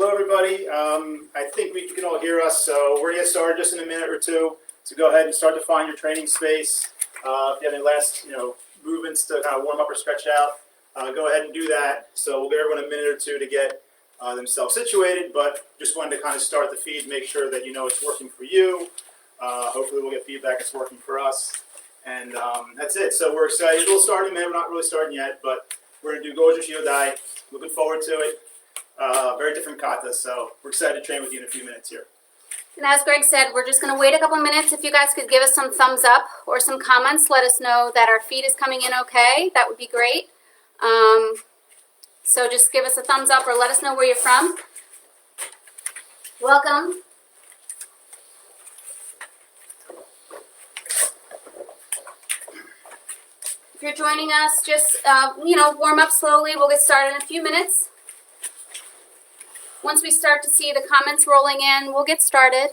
Hello, everybody. I think you can all hear us, so we're going to get started just in a minute or two. So go ahead and start to find your training space. If you have any last, movements to kind of warm up or stretch out, go ahead and do that. So we'll give everyone a minute or two to get themselves situated, but just wanted to kind of start the feed, make sure that it's working for you. Hopefully we'll get feedback it's working for us. And that's it. So we're excited. We'll start in a minute. We're not really starting yet, but we're going to do Goju Shiodai. Looking forward to it. Very different kata, so we're excited to train with you in a few minutes here. And as Greg said, we're just going to wait a couple minutes. If you guys could give us some thumbs up or some comments, let us know that our feed is coming in okay. That would be great. So just give us a thumbs up or let us know where you're from. Welcome. If you're joining us, just, warm up slowly. We'll get started in a few minutes. Once we start to see the comments rolling in, we'll get started.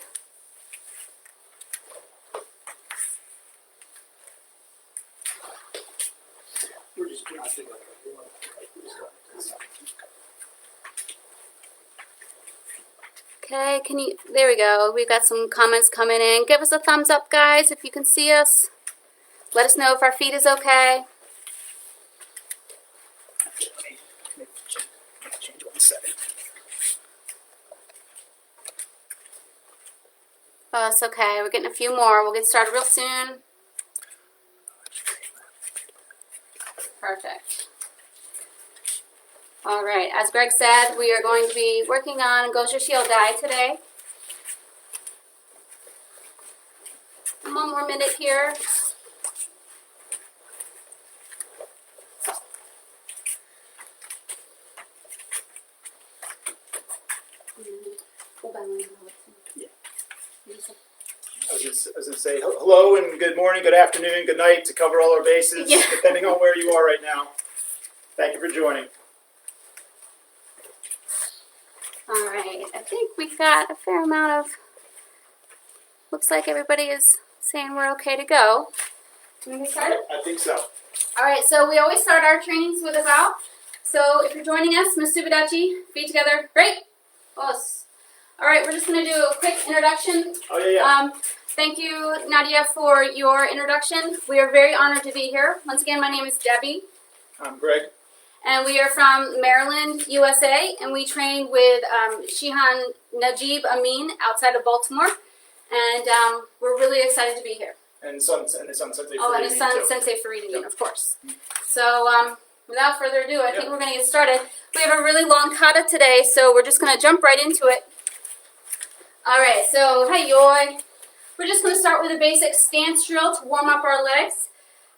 We're just not doing it. Okay, there we go. We've got some comments coming in. Give us a thumbs up, guys, if you can see us. Let us know if our feed is okay. Change 1 second. Oh, it's okay. We're getting a few more. We'll get started real soon. Perfect. All right. As Greg said, we are going to be working on Goju Shiodai today. One more minute here. I was going to say hello and good morning, good afternoon, good night to cover all our bases, depending on where you are right now. Thank you for joining. All right, I think we've got a fair amount of, looks like everybody is saying we're okay to go. Can we get started? I think so. All right, so we always start our trainings with a bow. So if you're joining us, Mitsubidachi, feet together, great. Os. All right, we're just going to do a quick introduction. Oh, yeah. Thank you, Nadia, for your introduction. We are very honored to be here. Once again, my name is Debbie. I'm Greg. And we are from Maryland, USA, and we train with Shihan Najib Amin outside of Baltimore. And we're really excited to be here. And his son Sensei Faridin. Oh, and his son Sensei Faridin, of course. So without further ado, I think we're going to get started. We have a really long kata today, so we're just going to jump right into it. All right, so hi-yoi. We're just going to start with a basic stance drill to warm up our legs.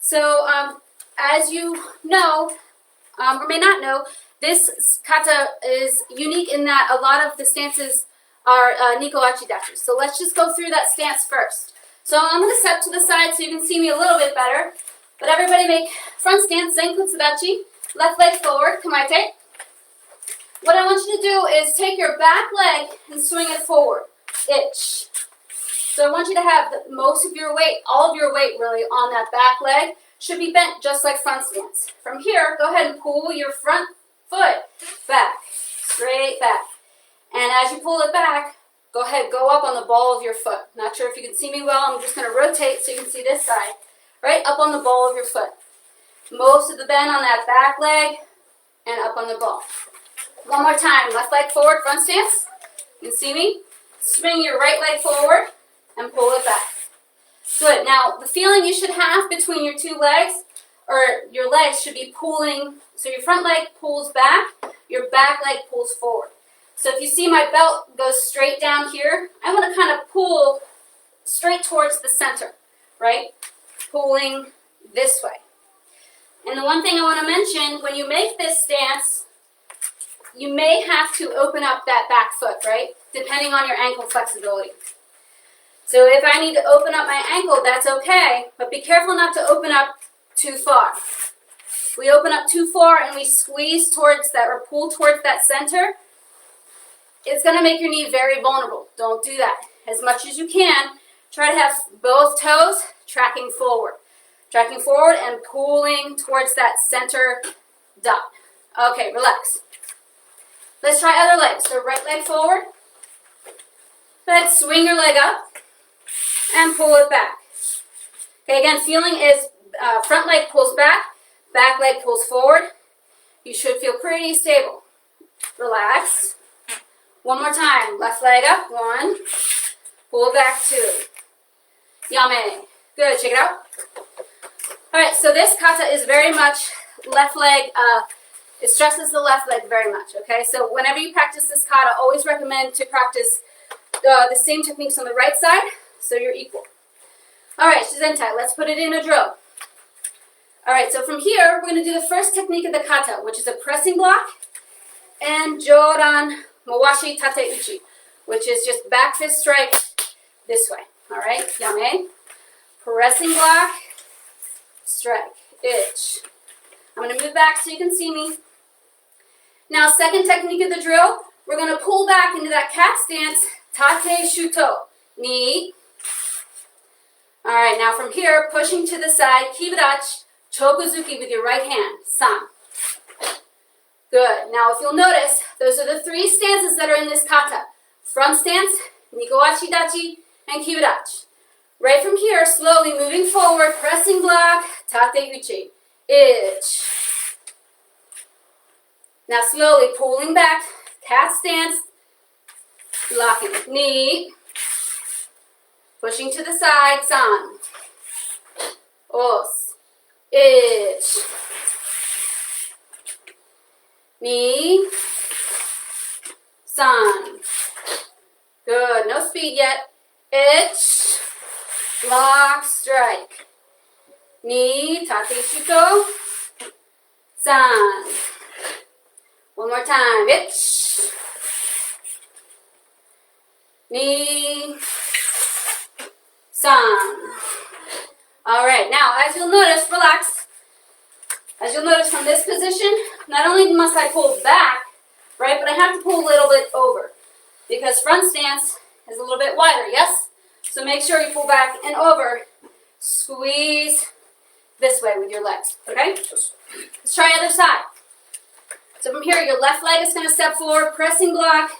So as you know, or may not know, this kata is unique in that a lot of the stances are Niko Achidachi. So let's just go through that stance first. So I'm going to step to the side so you can see me a little bit better. But everybody make front stance, Zenkutsudachi. Left leg forward, kamaite. What I want you to do is take your back leg and swing it forward. Itch. So I want you to have most of your weight, all of your weight really, on that back leg. Should be bent just like front stance. From here, go ahead and pull your front foot back, straight back. And as you pull it back, go ahead, go up on the ball of your foot. Not sure if you can see me well. I'm just going to rotate so you can see this side. Right up on the ball of your foot. Most of the bend on that back leg and up on the ball. One more time. Left leg forward, front stance. You can see me. Swing your right leg forward and pull it back. Good. Now, the feeling you should have between your two legs, or your legs should be pulling, so your front leg pulls back, your back leg pulls forward. So if you see my belt goes straight down here, I want to kind of pull straight towards the center, right? Pulling this way. And the one thing I want to mention, when you make this stance, you may have to open up that back foot, right? Depending on your ankle flexibility. So if I need to open up my ankle, that's okay, but be careful not to open up too far. We open up too far and we squeeze towards that or pull towards that center, it's going to make your knee very vulnerable. Don't do that. As much as you can, try to have both toes tracking forward. Tracking forward and pulling towards that center dot. Okay, relax. Let's try other leg. So right leg forward. Let's swing your leg up and pull it back. Okay, again, feeling is front leg pulls back leg pulls forward. You should feel pretty stable. Relax. One more time. Left leg up. 1. Pull back 2. Yame. Good. Check it out. All right, so this kata is very much left leg. It stresses the left leg very much, okay? So whenever you practice this kata, always recommend to practice the same techniques on the right side so you're equal. All right, Shizentai, let's put it in a drill. All right, so from here, we're going to do the first technique of the kata, which is a pressing block and Joran Mawashi Tate Uchi, which is just back fist strike this way. All right, Yame. Pressing block, strike, ich. I'm going to move back so you can see me. Now, second technique of the drill, we're going to pull back into that cat stance, tate shuto, ni. All right, now from here, pushing to the side, kibadachi, chokuzuki with your right hand, san. Good. Now, if you'll notice, those are the 3 stances that are in this kata. Front stance, nikoachi dachi, and kibadachi. Right from here, slowly moving forward, pressing block, tate uchi, ich. Now slowly pulling back, cat stance, locking, knee, pushing to the side, san, os, ich, knee, san. Good, no speed yet, ich, lock, strike, knee, tate shuto, san. One more time, ich, ni, san. All right, now as you'll notice, relax. As you'll notice from this position, not only must I pull back, right, but I have to pull a little bit over because front stance is a little bit wider, yes? So make sure you pull back and over. Squeeze this way with your legs, okay? Let's try other side. So from here, your left leg is going to step forward, pressing block,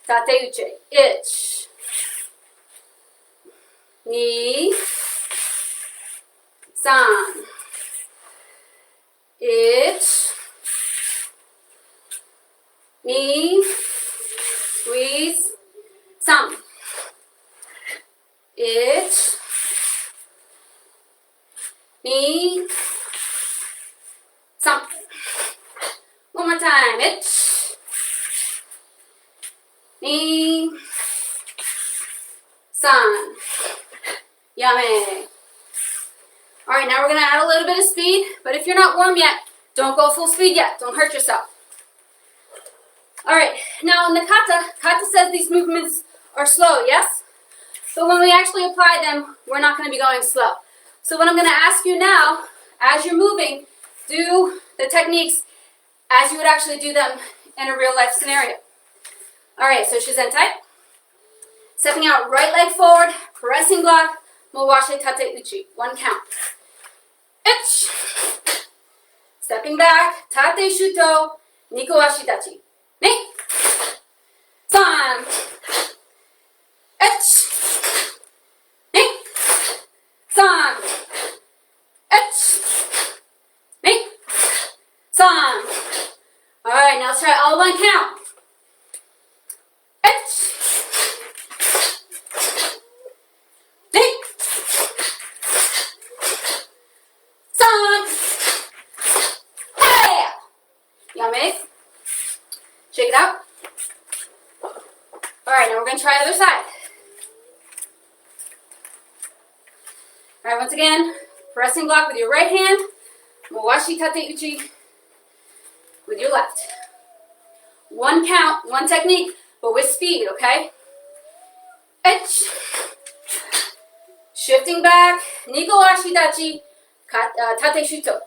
tate uchi, ich, ni, san, ich, ni, squeeze, san, ich, ni, san. One more time, ich, ni, san, yame. All right, now we're going to add a little bit of speed, but if you're not warm yet, don't go full speed yet. Don't hurt yourself. All right, now in the kata says these movements are slow, yes? So when we actually apply them, we're not going to be going slow. So what I'm going to ask you now, as you're moving, do the techniques as you would actually do them in a real life scenario. All right, so Shizentai. Stepping out, right leg forward, pressing block, mawashi tate uchi, 1 count. Ich. Stepping back, tate shuto, niko ashi dachi. Ne. San. Ich. Ne. San. Ich. Ne. San. All right, now let's try all 1 count. Ich. Ne. San. Hey. Yummy. Shake it out. All right, now we're going to try the other side. All right, once again, pressing block with your right hand. Mawashi tate uchi with your left. 1 count, 1 technique, but with speed, okay? Ich. Shifting back, niko ashi dachi, tate shuto.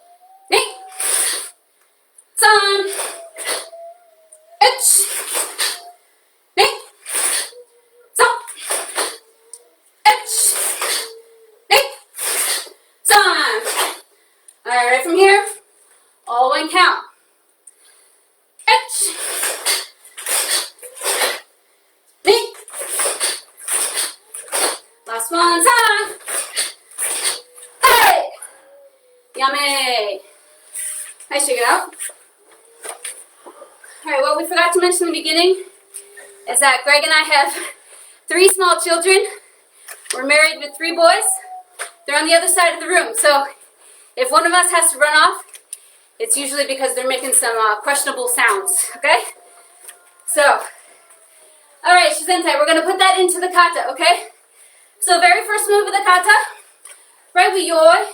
Ne. San. Ich. Ne. San. Ich. Ne. San. All right, right from here, all 1 count. Ich. Last one, san. Hey! Yummy. Nice, shake it out. All right, what we forgot to mention in the beginning is that Greg and I have 3 small children. We're married with 3 boys. They're on the other side of the room. So if one of us has to run off, it's usually because they're making some questionable sounds, okay? So, all right, Shizentai, we're going to put that into the kata, okay? So very first move of the kata, right, we yoi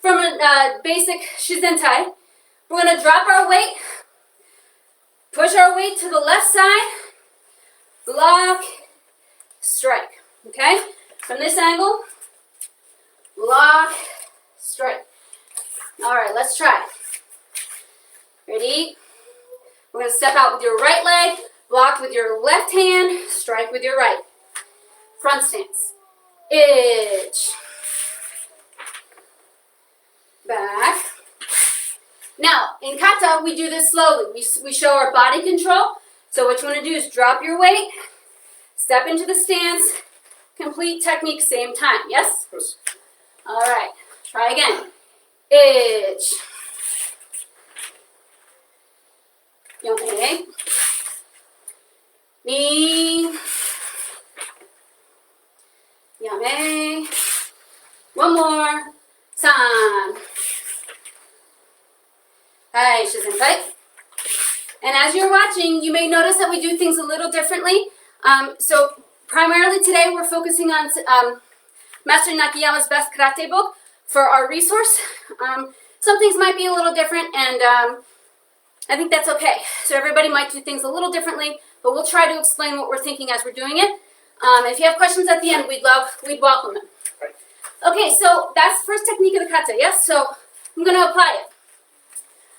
from a basic Shizentai. We're going to drop our weight, push our weight to the left side, block, strike, okay? From this angle, block, strike. All right, let's try. Ready? We're going to step out with your right leg, block with your left hand, strike with your right. Front stance. Itch. Back. Now, in kata, we do this slowly. We show our body control. So what you want to do is drop your weight, step into the stance, complete technique same time. Yes? Yes. All right. Try again. Itch. Yummy. Knee. Yummy. One more. San. Hi, Shizentai. And as you're watching, you may notice that we do things a little differently. So primarily today we're focusing on Master Nakayama's best karate book for our resource. Some things might be a little different, and I think that's okay. So everybody might do things a little differently, but we'll try to explain what we're thinking as we're doing it. If you have questions at the end, we'd welcome them. Okay, so that's the first technique of the kata, yes? So I'm going to apply it.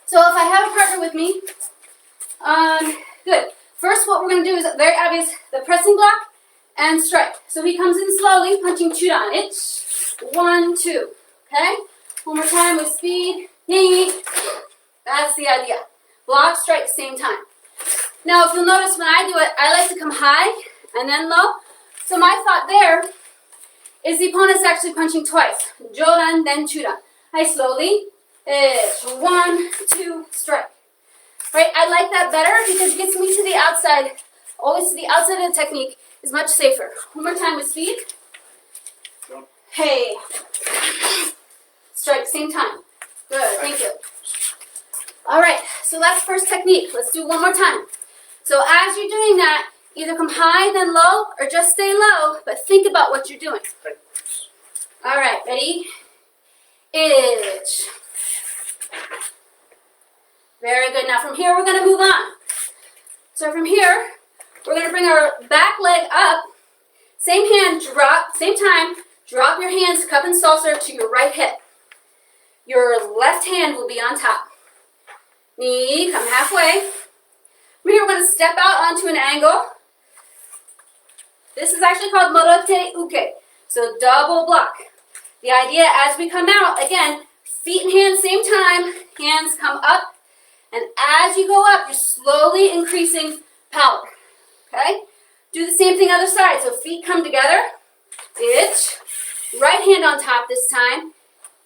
So if I have a partner with me, good. First, what we're going to do is very obvious, the pressing block and strike. So he comes in slowly, punching chudan. It's 1, 2. Okay? One more time with speed. Ying. That's the idea. Block, strike, same time. Now, if you'll notice when I do it, I like to come high and then low. So my thought there is the opponent's actually punching twice. Jodan, then chudan. I slowly. It's 1, 2, strike. Right? I like that better because it gets me to the outside. Always to the outside of the technique is much safer. One more time with speed. Hey. Strike, same time. Good, thank you. All right, so that's first technique. Let's do one more time. So as you're doing that, either come high, then low, or just stay low, but think about what you're doing. All right, ready? Itch. Very good. Now from here, we're going to move on. So from here, we're going to bring our back leg up. Same hand, drop, same time. Drop your hands, cup and saucer, to your right hip. Your left hand will be on top. Knee, come halfway. From here, we're going to step out onto an angle. This is actually called morote uke, so double block. The idea as we come out, again, feet and hands same time, hands come up, and as you go up, you're slowly increasing power, okay? Do the same thing other side, so feet come together, itch, right hand on top this time,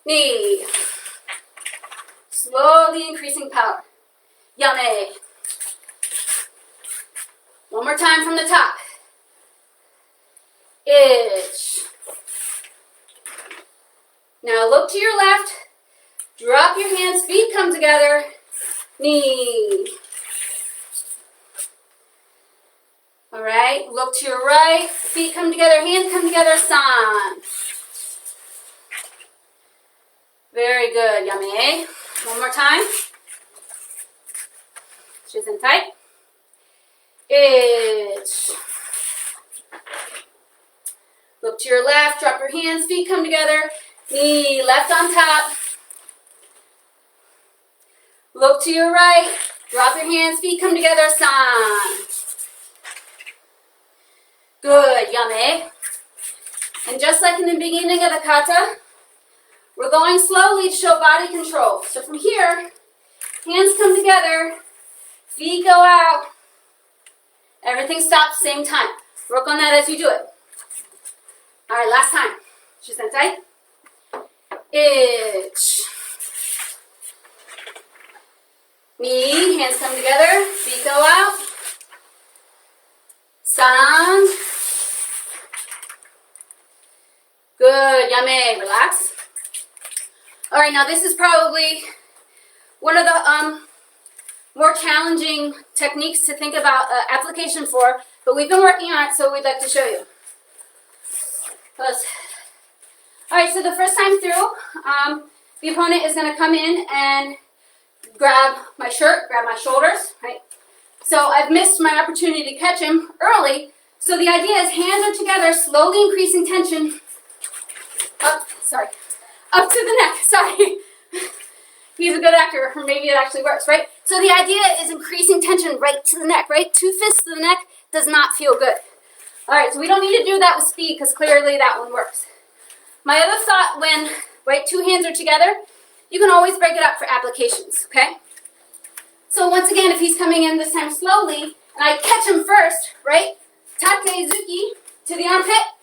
knee, slowly increasing power, yummy. One more time from the top, itch. Now look to your left, drop your hands, feet come together, knee. All right, look to your right, feet come together, hands come together, san. Very good, yummy. One more time. Shizentai. Itch. Look to your left, drop your hands, feet come together, knee, left on top. Look to your right, drop your hands, feet come together, san. Good, yummy. And just like in the beginning of the kata, we're going slowly to show body control. So from here, hands come together, feet go out, everything stops same time. Work on that as you do it. All right, last time. She's in tight. Ich. Knee, hands come together, feet go out. San. Good, yummy, relax. All right, now this is probably one of the more challenging techniques to think about application for, but we've been working on it, so we'd like to show you. All right, so the first time through, the opponent is going to come in and grab my shirt, grab my shoulders, right? So I've missed my opportunity to catch him early, so the idea is hands are together, slowly increasing tension. Up to the neck, sorry. He's a good actor, or maybe it actually works, right? So the idea is increasing tension right to the neck, right? 2 fists to the neck does not feel good. All right, so we don't need to do that with speed because clearly that one works. My other thought when, right, 2 hands are together, you can always break it up for applications, okay? So once again, if he's coming in this time slowly, and I catch him first, right? Tate Zuki to the armpit.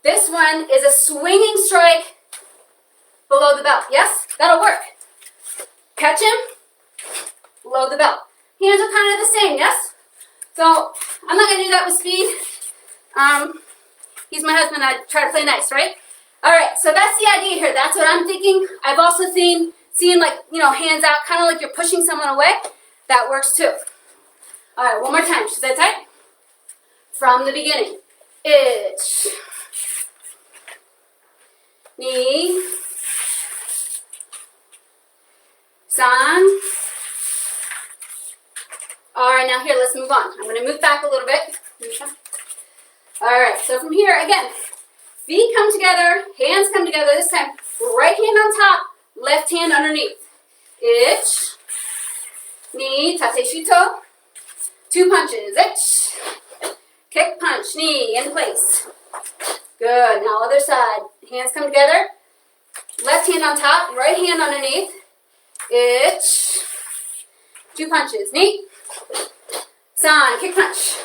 This one is a swinging strike below the belt. Yes? That'll work. Catch him, below the belt. Hands are kind of the same, yes? So I'm not going to do that with speed. He's my husband. I try to play nice, right? All right, so that's the idea here. That's what I'm thinking. I've also seen like, hands out, kind of like you're pushing someone away. That works too. All right, one more time. Should that tight? From the beginning. Ich. Knee. San. All right, now here, let's move on. I'm going to move back a little bit. All right, so from here, again, feet come together, hands come together. This time, right hand on top, left hand underneath. Ich. Knee, tate shuto. 2 punches. Ich. Kick, punch, knee, in place. Good. Now other side. Hands come together. Left hand on top, right hand underneath. Ich. 2 punches. Knee. San, kick, punch.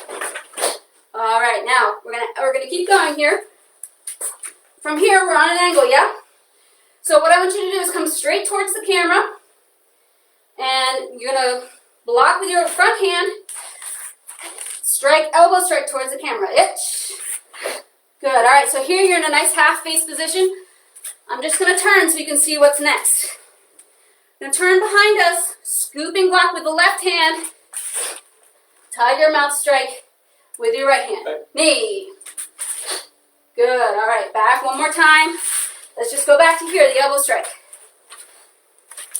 All right, now we're gonna keep going here. From here, we're on an angle, yeah? So what I want you to do is come straight towards the camera, and you're gonna block with your front hand. Strike, elbow strike towards the camera. Ich. Good. All right, so here you're in a nice half face position. I'm just gonna turn so you can see what's next. I'm gonna turn behind us, scooping block with the left hand. Tiger mouth strike with your right hand. Okay. Knee. Good. All right, back one more time. Let's just go back to here, the elbow strike.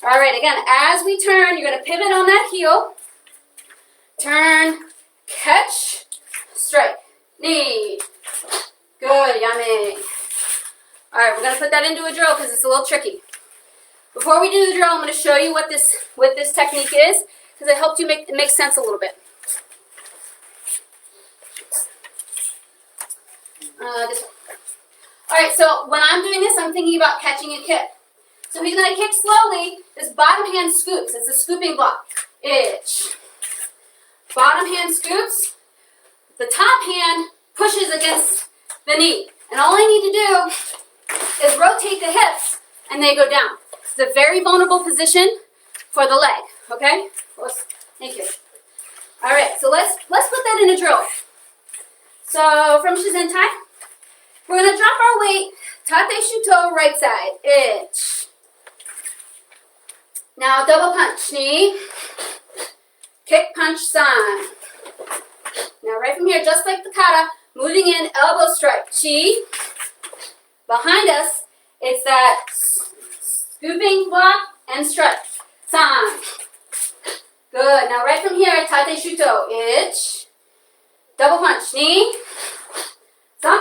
All right, again, as we turn, you're going to pivot on that heel. Turn, catch, strike. Knee. Good, yummy. All right, we're going to put that into a drill because it's a little tricky. Before we do the drill, I'm going to show you what this technique is because it helps you make sense a little bit. This one. All right, so when I'm doing this, I'm thinking about catching a kick. So he's going to kick slowly. This bottom hand scoops. It's a scooping block. Ich. Bottom hand scoops. The top hand pushes against the knee. And all I need to do is rotate the hips, and they go down. It's a very vulnerable position for the leg, okay? Thank you. All right, so let's put that in a drill. So from Shizentai, we're going to drop our weight, tate shuto, right side, ich. Now double punch, knee, kick, punch, san. Now right from here, just like the kata, moving in, elbow strike, chi. Behind us, it's that scooping block and strike, san. Good, now right from here, tate shuto, ich. Double punch, knee, san.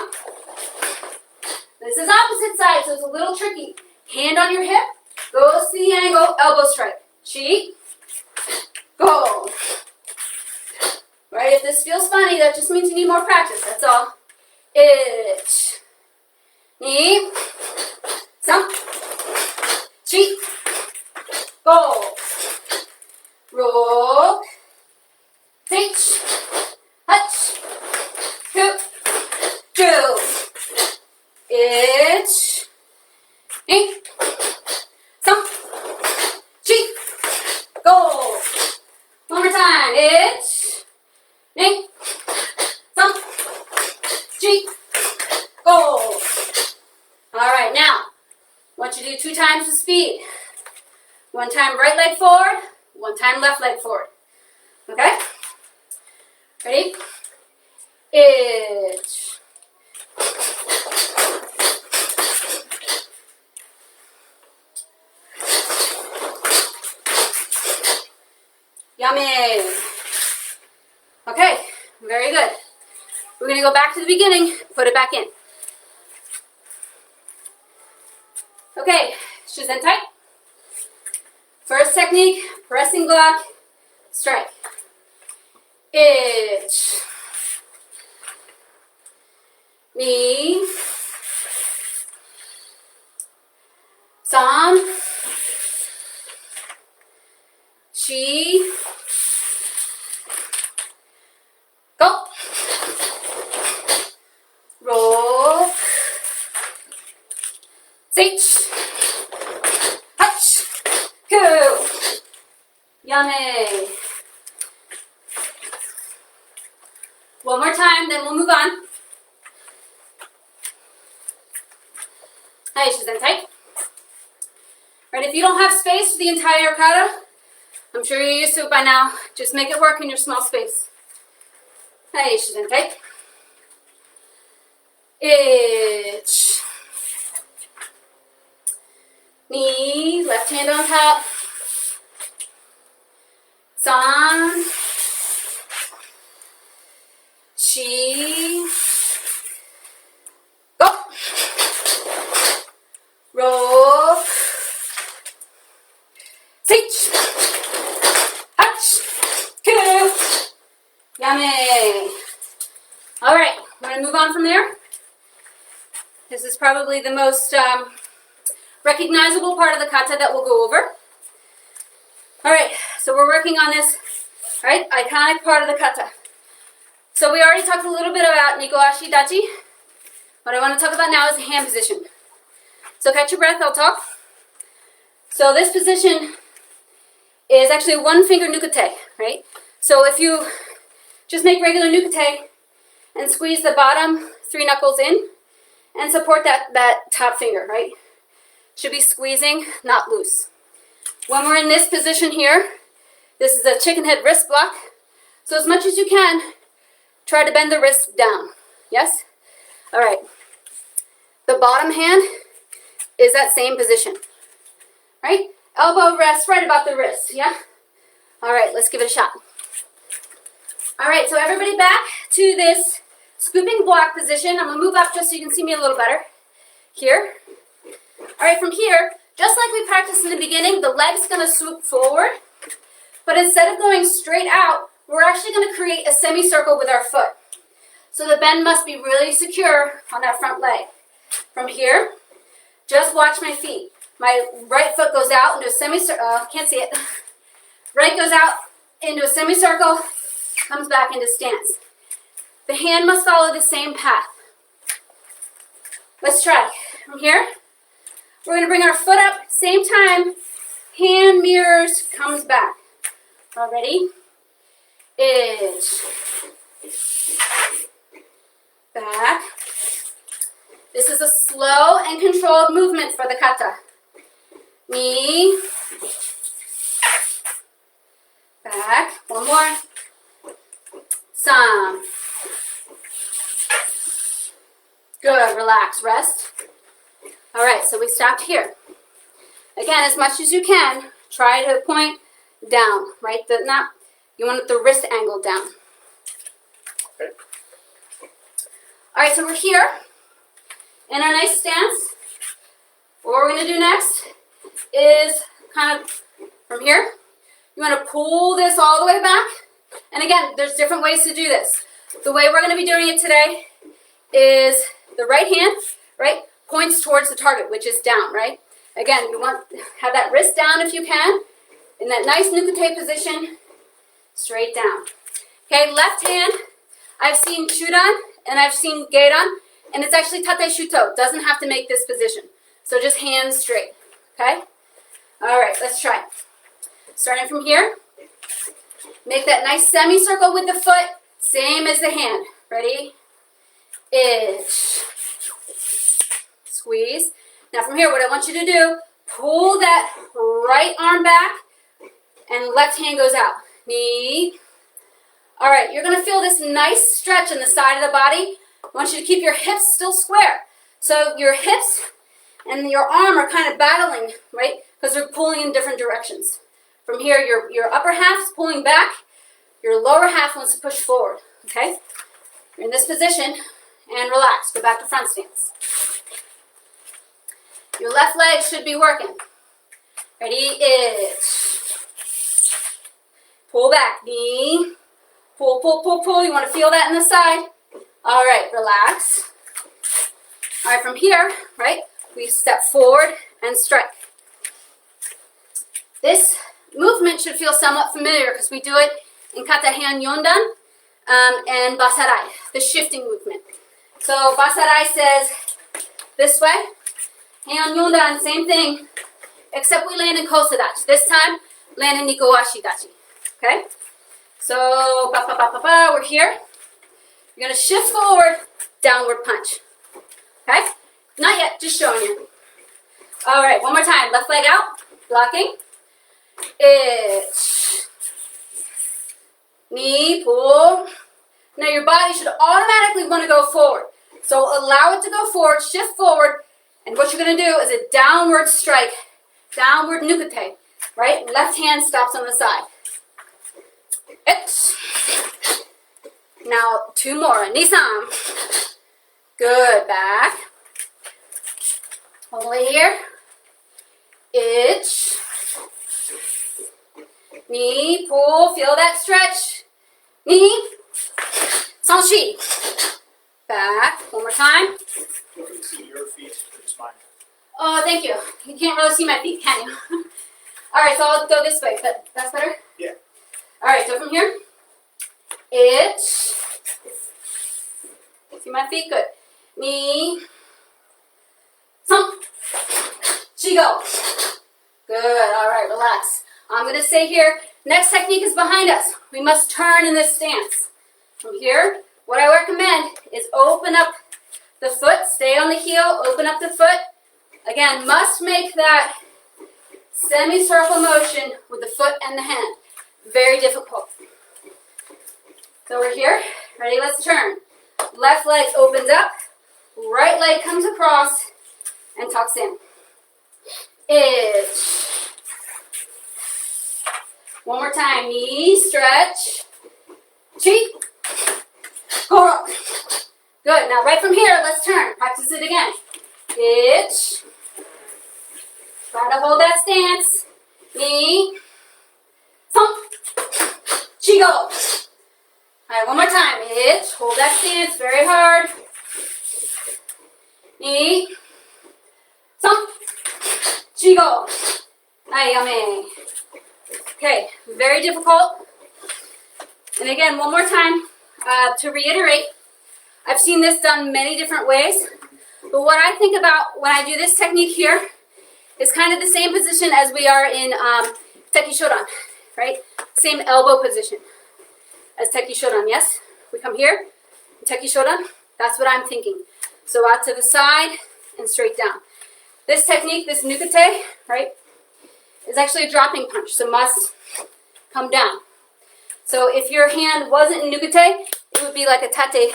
This is opposite side, so it's a little tricky. Hand on your hip, goes to the angle, elbow strike. Chi, go. Right, if this feels funny, that just means you need more practice, that's all. Ich. Knee, san. Chi, go. Roll. Teach. Hutch. Hoop. Drill. do 2 times the speed. 1 time right leg forward, 1 time left leg forward. Okay? Ready? Itch. Yummy. Okay, very good. We're going to go back to the beginning, put it back in. Okay, shoes in tight. First technique, pressing block, strike. Itch. Knee. Sam. Chi. Go. Roll. Sage. Hutch. Go. Yummy. One more time, then we'll move on. Hi, she's in tight. Right, if you don't have space for the entire kata, I'm sure you're used to it by now. Just make it work in your small space. Hi, she's in tight. Itch. Knee, left hand on top. San. Chi. Go. Roll. Sage. Hutch. Koo. Yummy. All right, we're going to move on from there. This is probably the most recognizable part of the kata that we'll go over. All right, so we're working on this, right, iconic part of the kata. So we already talked a little bit about Nikoashi Dachi. What I want to talk about now is the hand position. So catch your breath, I'll talk. So this position is actually a 1-finger nukate, right? So if you just make regular nukate and squeeze the bottom 3 knuckles in and support that top finger, right? Should be squeezing, not loose. When we're in this position here, this is a chicken head wrist block. So as much as you can, try to bend the wrist down. Yes? All right. The bottom hand is that same position. Right? Elbow rests right about the wrist. Yeah? All right, let's give it a shot. All right, so everybody back to this scooping block position. I'm going to move up just so you can see me a little better. Here. All right, from here, just like we practiced in the beginning, the leg's going to swoop forward. But instead of going straight out, we're actually going to create a semicircle with our foot. So the bend must be really secure on that front leg. From here, just watch my feet. My right foot goes out into a semicircle. Can't see it. Right goes out into a semicircle, comes back into stance. The hand must follow the same path. Let's try. From here, we're going to bring our foot up, same time. Hand mirrors, comes back. All ready? Itch. Back. This is a slow and controlled movement for the kata. Knee. Back. One more. Some. Good. Relax. Rest. All right, so we stopped here. Again, as much as you can, try to point down, right? You want the wrist angle down. Okay. All right, so we're here in our nice stance. What we're going to do next is kind of from here. You want to pull this all the way back. And again, there's different ways to do this. The way we're going to be doing it today is the right hand, right, points towards the target, which is down, right? Again, you want to have that wrist down if you can, in that nice nukute position, straight down. Okay, left hand, I've seen Chudan and I've seen Geiran, and it's actually Tate Shuto. Doesn't have to make this position. So just hands straight, okay? All right, let's try. Starting from here, make that nice semicircle with the foot, same as the hand. Ready? Itch. Squeeze. Now from here, what I want you to do, pull that right arm back and left hand goes out. Knee. All right, you're going to feel this nice stretch in the side of the body. I want you to keep your hips still square. So your hips and your arm are kind of battling, right? Because they're pulling in different directions. From here, your upper half is pulling back. Your lower half wants to push forward, okay? You're in this position and relax. Go back to front stance. Your left leg should be working. Ready? Itch. Pull back. Knee. Pull, pull, pull, pull. You want to feel that in the side. All right, relax. All right, from here, right, we step forward and strike. This movement should feel somewhat familiar because we do it in Kata Hyonyondan and Basarai, the shifting movement. So Basarai says this way. Hyonyondan, same thing, except we land in Kosadachi. This time, land in Nikowashi Dachi. Okay? So, we're here. You're going to shift forward, downward punch. Okay? Not yet, just showing you. All right, one more time. Left leg out, blocking. Itch. Knee, pull. Now your body should automatically want to go forward. So allow it to go forward, shift forward, and what you're going to do is a downward strike, downward nukute, right? Left hand stops on the side. Itch. Now, two more. Nisam. Good. Back. All the way here. Itch. Knee. Pull. Feel that stretch. Knee. Sanshi. Back. One more time. You can see your feet, or just mine. Oh, thank you. You can't really see my feet, can you? All right, so I'll go this way, but that's better? Yeah. All right, so from here, itch. See my feet? Good. Knee. Thump. Chigo. Good. All right, relax. I'm going to stay here. Next technique is behind us. We must turn in this stance. From here, what I recommend is open up the foot. Stay on the heel. Open up the foot. Again, must make that semicircle motion with the foot and the hand. Very difficult. So we're here. Ready? Let's turn. Left leg opens up. Right leg comes across and tucks in. Itch. One more time. Knee stretch. Cheek. Koro. Good. Now right from here, let's turn. Practice it again. Itch. Try to hold that stance. Knee. Thump. Chigo. All right, one more time. Itch. Hold that stance very hard. Knee. Thump. Chigo. Ayame. Okay, very difficult. And again, one more time, to reiterate, I've seen this done many different ways. But what I think about when I do this technique here is kind of the same position as we are in Teki Shodan, right? Same elbow position as Teki Shodan, yes? We come here, Teki Shodan, that's what I'm thinking. So out to the side and straight down. This technique, this nukute, right, is actually a dropping punch, so must come down. So if your hand wasn't in nukute, it would be like a tate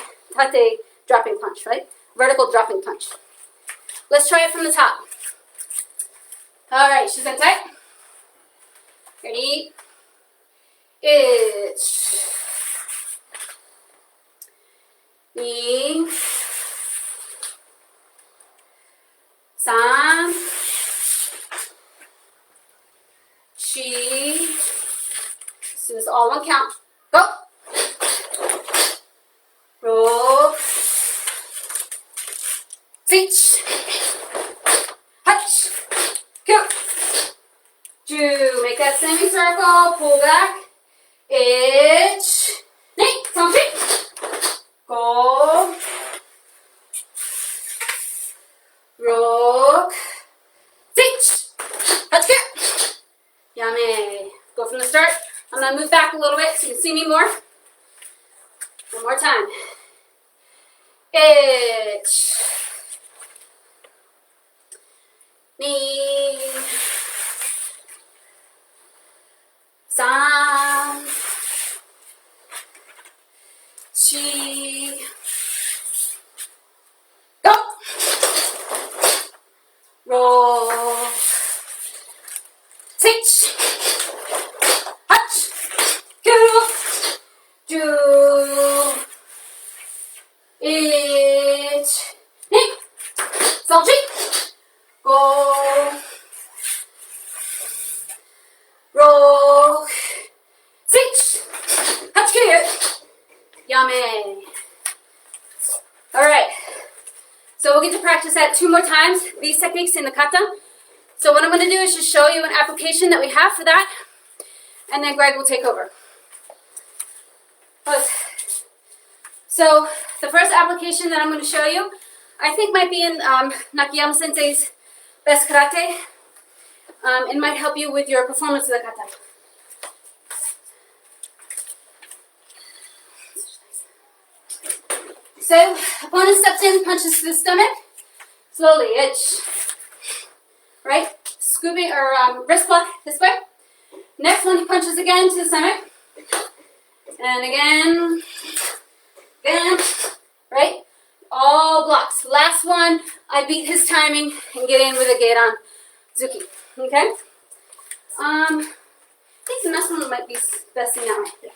dropping punch, right? Vertical dropping punch. Let's try it from the top. All right, Shizentai. Ready? Itch. Knee. San. Chi. As soon as all one count. Go. Roll. Teach. Hutch. Go. Ju. Make that semicircle. Pull back. Itch. Knee. Come go. Rock. Teach. Hutch. Go. Yame. Go from the start. I'm going to move back a little bit so you can see me more. One more time. Itch. Ni. San. Chi. Go. Roll. Six. Hutch. Go. Do. It. Nick. Salty. Go. Roll. Six. Hutch. Go. Yummy. All right. So we'll get to practice that 2 more times, these techniques in the kata. So what I'm going to do is just show you an application that we have for that, and then Greg will take over. So the first application that I'm going to show you, I think might be in Nakayama Sensei's Best Karate. It might help you with your performance of the kata. So, opponent steps in, punches to the stomach, slowly, itch, right? Scooping, or wrist block this way. Next one, he punches again to the stomach, and again, right? All blocks. Last one, I beat his timing and get in with a Geiran Zuki, okay? I think the next one might be best thing that way.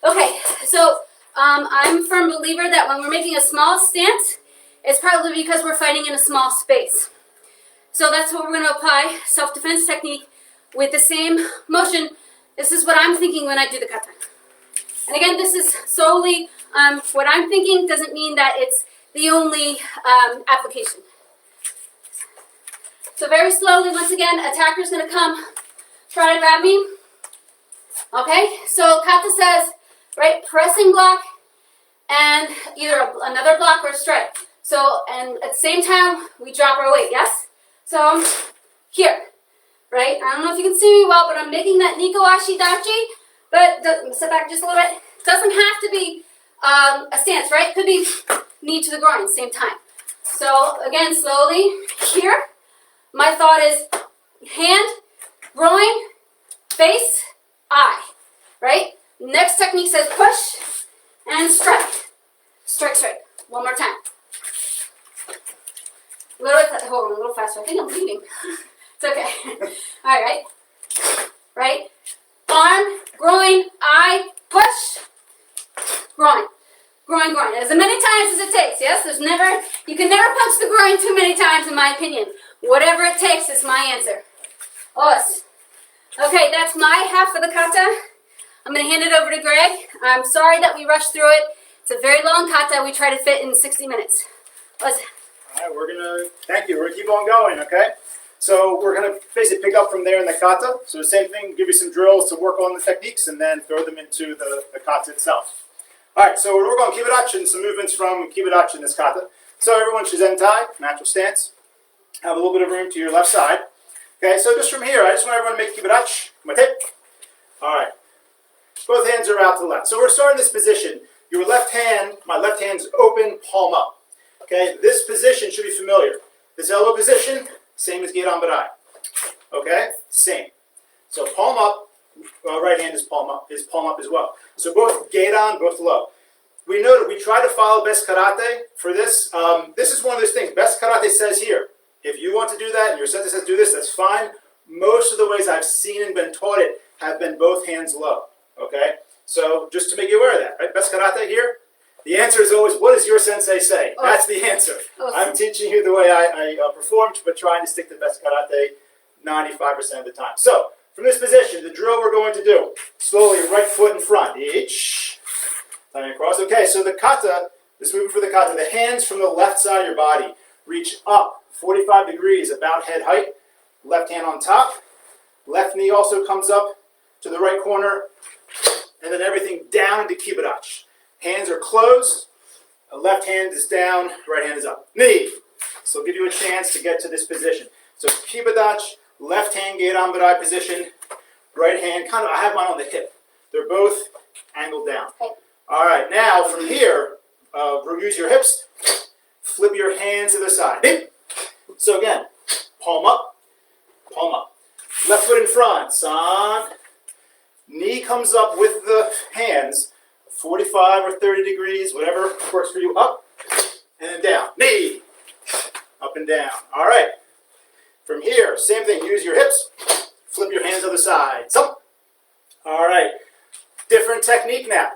Okay, so, I'm a firm believer that when we're making a small stance, it's probably because we're fighting in a small space. So that's what we're going to apply, self-defense technique, with the same motion. This is what I'm thinking when I do the kata. And again, this is solely what I'm thinking, doesn't mean that it's the only application. So very slowly, once again, attacker's going to come, try to grab me. Okay, so kata says, right, pressing block, and either another block or a strike. So, and at the same time, we drop our weight, yes? So, here, right? I don't know if you can see me well, but I'm making that Niko Ashi Dachi, but step back just a little bit. Doesn't have to be a stance, right? Could be knee to the groin, same time. So, again, slowly, here. My thought is hand, groin, face, eye, right? Next technique says push and strike. Strike, strike. One more time. A little bit, hold on, a little faster. I think I'm bleeding. It's okay. All right. Right? Arm, groin, eye, push, groin. Groin, groin. As many times as it takes, yes? You can never punch the groin too many times, in my opinion. Whatever it takes is my answer. Os. Okay, that's my half of the kata. I'm going to hand it over to Greg. I'm sorry that we rushed through it. It's a very long kata. We try to fit in 60 minutes. Os. All right, thank you. We're going to keep on going, okay? So we're going to basically pick up from there in the kata. So the same thing, give you some drills to work on the techniques and then throw them into the kata itself. All right, so we're working on kibidachi and some movements from kibidachi in this kata. So everyone, shizentai, natural stance. Have a little bit of room to your left side. Okay, so just from here, I just want everyone to make kibidachi. Mate. All right. Both hands are out to the left. So we're starting this position. Your left hand, my left hand's open, palm up. Okay, this position should be familiar. This elbow position, same as Geiran Barai. Okay, same. So palm up, right hand is palm up as well. So both Geiran, both low. We know that we try to follow Best Karate for this. This is one of those things. Best Karate says here, if you want to do that and your sensei says do this, that's fine. Most of the ways I've seen and been taught it have been both hands low. Okay, so just to make you aware of that, right? Best Karate here. The answer is always, what does your sensei say? Oh. That's the answer. Oh. I'm teaching you the way I performed, but trying to stick to Best Karate 95% of the time. So, from this position, the drill we're going to do, slowly, right foot in front, each, time across. Okay, so the kata, this movement for the kata, the hands from the left side of your body reach up 45 degrees, about head height, left hand on top, left knee also comes up to the right corner, and then everything down into kibidachi. Hands are closed, left hand is down, right hand is up. Knee. So it'll give you a chance to get to this position. So kibidachi, left hand Geiran Barai position, right hand, kind of, I have mine on the hip. They're both angled down. All right, now from here, use your hips, flip your hands to the side. So again, palm up, palm up. Left foot in front, san. Knee comes up with the hands, 45 or 30 degrees, whatever works for you, up, and then down. Knee, up and down. All right. From here, same thing, use your hips, flip your hands other side. Up. All right. Different technique now.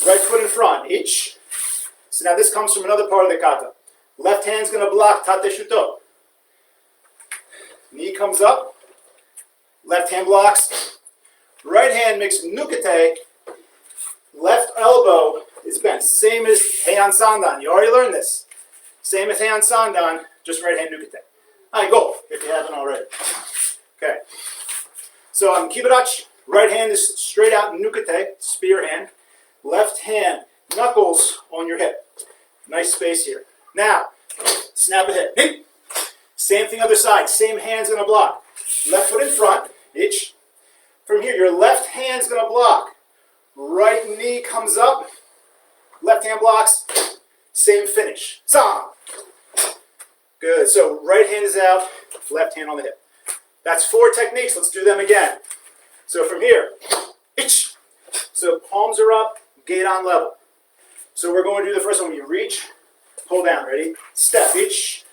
Right foot in front, ich. So now this comes from another part of the kata. Left hand's going to block tate shuto. Knee comes up, left hand blocks. Right hand makes nukete. Left elbow is bent. Same as heian sandan. You already learned this. Same as heian sandan, just right hand nukete. All right, go, if you haven't already. Okay. So on kibarachi, right hand is straight out nukete, spear hand. Left hand, knuckles on your hip. Nice space here. Now, snap a hip. Same thing other side. Same hand's going to block. Left foot in front. Ich. From here, your left hand's going to block. Right knee comes up. Left hand blocks. Same finish. Sa. Good. So right hand is out. Left hand on the hip. That's 4 techniques. Let's do them again. So from here. Ich. So palms are up. Gate on level. So we're going to do the first one. When you reach, pull down. Ready? Step. Ich.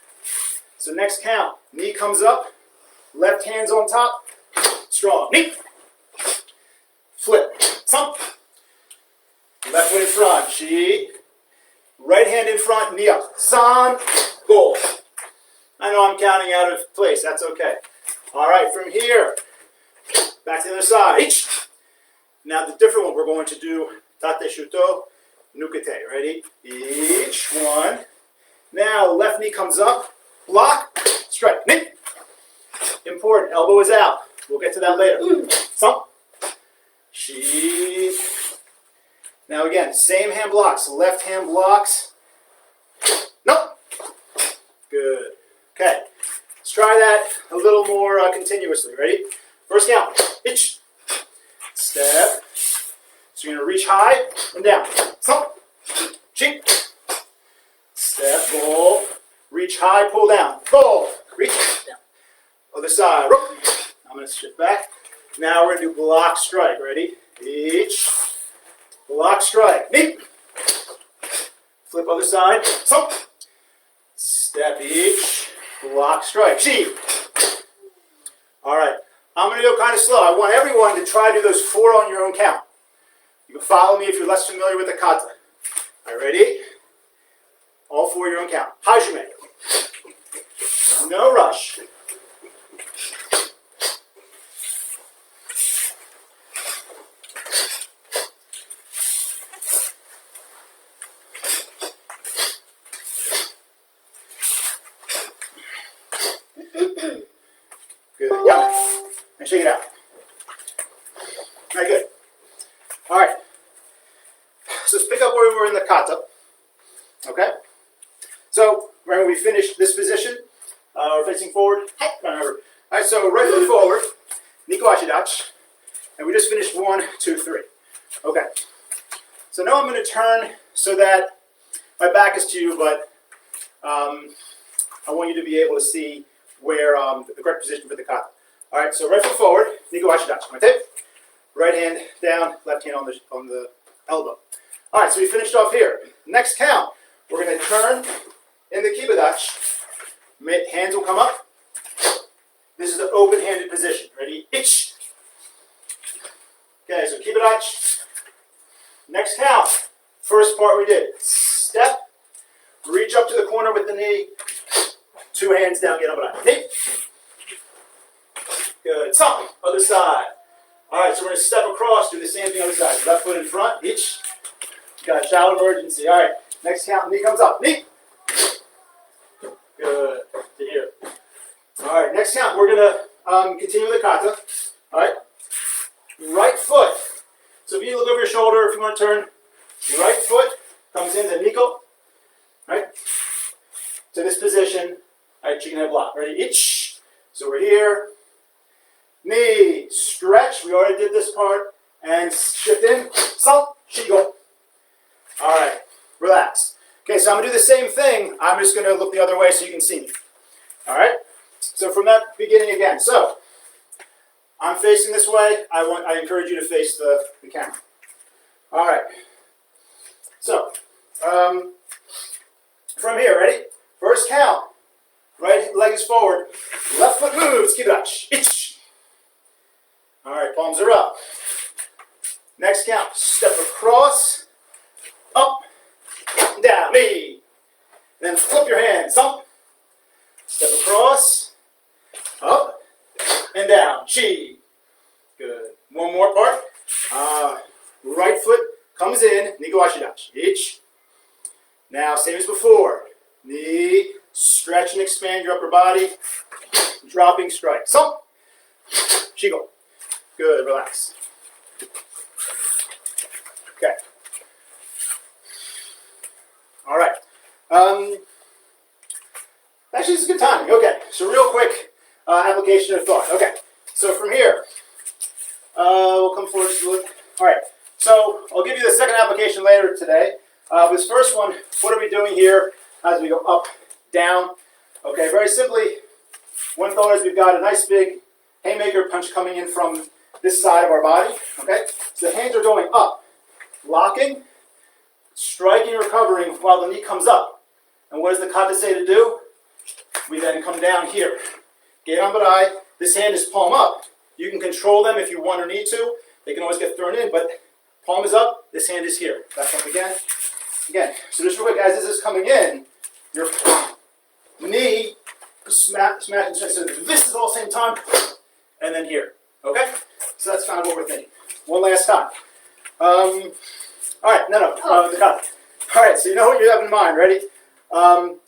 So next count. Knee comes up. Left hand's on top. Strong. Knee. Flip. Thump. Left foot in front. Chi. Right hand in front. Knee up. San. Go. I know I'm counting out of place. That's okay. All right. From here. Back to the other side. Ich. Now the different one we're going to do. Tate shuto. Nukete. Ready? Each one. Now left knee comes up. Block. Strike. Knee. Important. Elbow is out. We'll get to that later. Thump. She. Now again, same hand blocks. Left hand blocks. Nope. Good. Okay. Let's try that a little more continuously. Ready? First count. Ich. Step. So you're going to reach high and down. Thump. Cheek. Step. Roll. Reach high. Pull down. Roll. Reach down. Other side. Roll. I'm going to shift back. Now we're going to do block strike. Ready? Each. Block strike. Knee. Flip other side. Thump. Step each. Block strike. Chi. All right. I'm going to go kind of slow. I want everyone to try to do those 4 on your own count. You can follow me if you're less familiar with the kata. All right, ready? All 4 your own count. Hajime. No rush. Good. Yeah. And shake it out. Very good. All right. So let's pick up where we were in the kata. Okay? So, remember we finished this position. We're facing forward. Remember. All right, so right foot forward. Niko Ashidachi. And we just finished 1, 2, 3. Okay. So now I'm going to turn so that my back is to you, but I want you to be able to see where the correct position for the kata. All right, so right foot forward. Niko Ashidachi. Okay? Right hand down, left hand on the elbow. All right, so we finished off here. Next count, we're going to turn in the kibadachi. Hands will come up. This is the open-handed position. Ready? Ich. Okay, so kibadachi. Next count. First part we did. Step. Reach up to the corner with the knee. 2 hands down, get up and out. Knee. Good. Thump. Other side. All right, so we're going to step across, do the same thing on the side. Left foot in front, each. Got a child emergency. All right, next count, knee comes up. Knee. Good. To here. All right, next count, we're going to continue the kata. All right. Right foot. So if you look over your shoulder, if you want to turn, right foot comes into Niko. Right? To this position. All right, Chickenhead block. Ready? Each. So we're here. Knee, stretch, we already did this part, and shift in, salt, shigo. All right, relax. Okay, so I'm going to do the same thing, I'm just going to look the other way so you can see me. All right, So from that beginning again. So I'm facing this way. I encourage you to face the camera. All right. So from here, ready? First count. Right leg is forward. Left foot moves. Keep it up. Itch. All right, palms are up. Next count. Step across. Up. Down. Knee. Then flip your hands. Up. Step across. Up. And down. Chi. Good. One more part. Right foot comes in. Nigoashidashi. Itch. Now, same as before. Knee. Stretch and expand your upper body. Dropping strike. So, Shigo. Good. Relax. Okay. All right. Actually, this is good timing. Okay. So, real quick application of thought. Okay. So, from here, we'll come forward just a little. All right. So, I'll give you the second application later today. This first one, what are we doing here as we go up, down? Okay, very simply, one thought is we've got a nice big haymaker punch coming in from this side of our body. Okay, so the hands are going up, locking, striking, recovering while the knee comes up. And what does the kata say to do? We then come down here. Geiranbarai, this hand is palm up. You can control them if you want or need to. They can always get thrown in, but palm is up, this hand is here. Back up again. Again, so just real quick, as this is coming in, your knee smash, and so this is all the same time, and then here. Okay? So that's kind of what we're thinking. One last time. All right, the kata. All right, so you know what you have in mind. Ready? I'm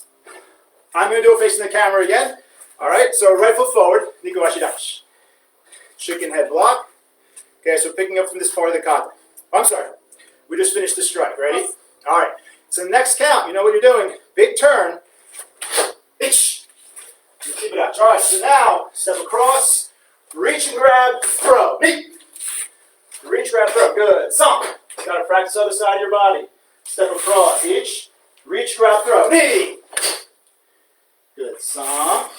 going to do it facing the camera again. All right, so right foot forward, Niku Ashidashi. Chicken head block. Okay, so picking up from this part of the kata. I'm sorry. We just finished the strike. Ready? All right. So next count, you know what you're doing. Big turn. Itch. You keep it up. All right, so now step across. Reach and grab. Throw. Knee. Reach, grab, throw. Good. Sunk. You got to practice the other side of your body. Step across. Itch. Reach, grab, throw. Knee. Good. Sunk.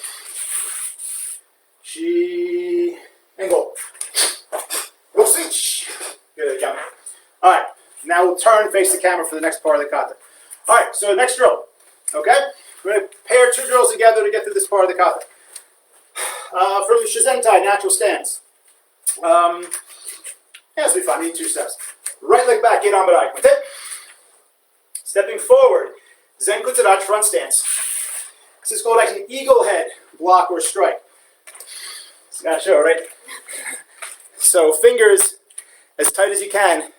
Chi. And go. Go switch. Good. Got it. All right. Now we'll turn and face the camera for the next part of the kata. All right, so next drill. Okay? We're going to pair two drills together to get through this part of the kata. From the Shizentai, natural stance. Yeah, this will be fun. Need 2 steps. Right leg back, Geiranbarai. Stepping forward, Zenkutsudachi, front stance. This is called actually an eagle head block or strike. It's got to show, right? So fingers as tight as you can.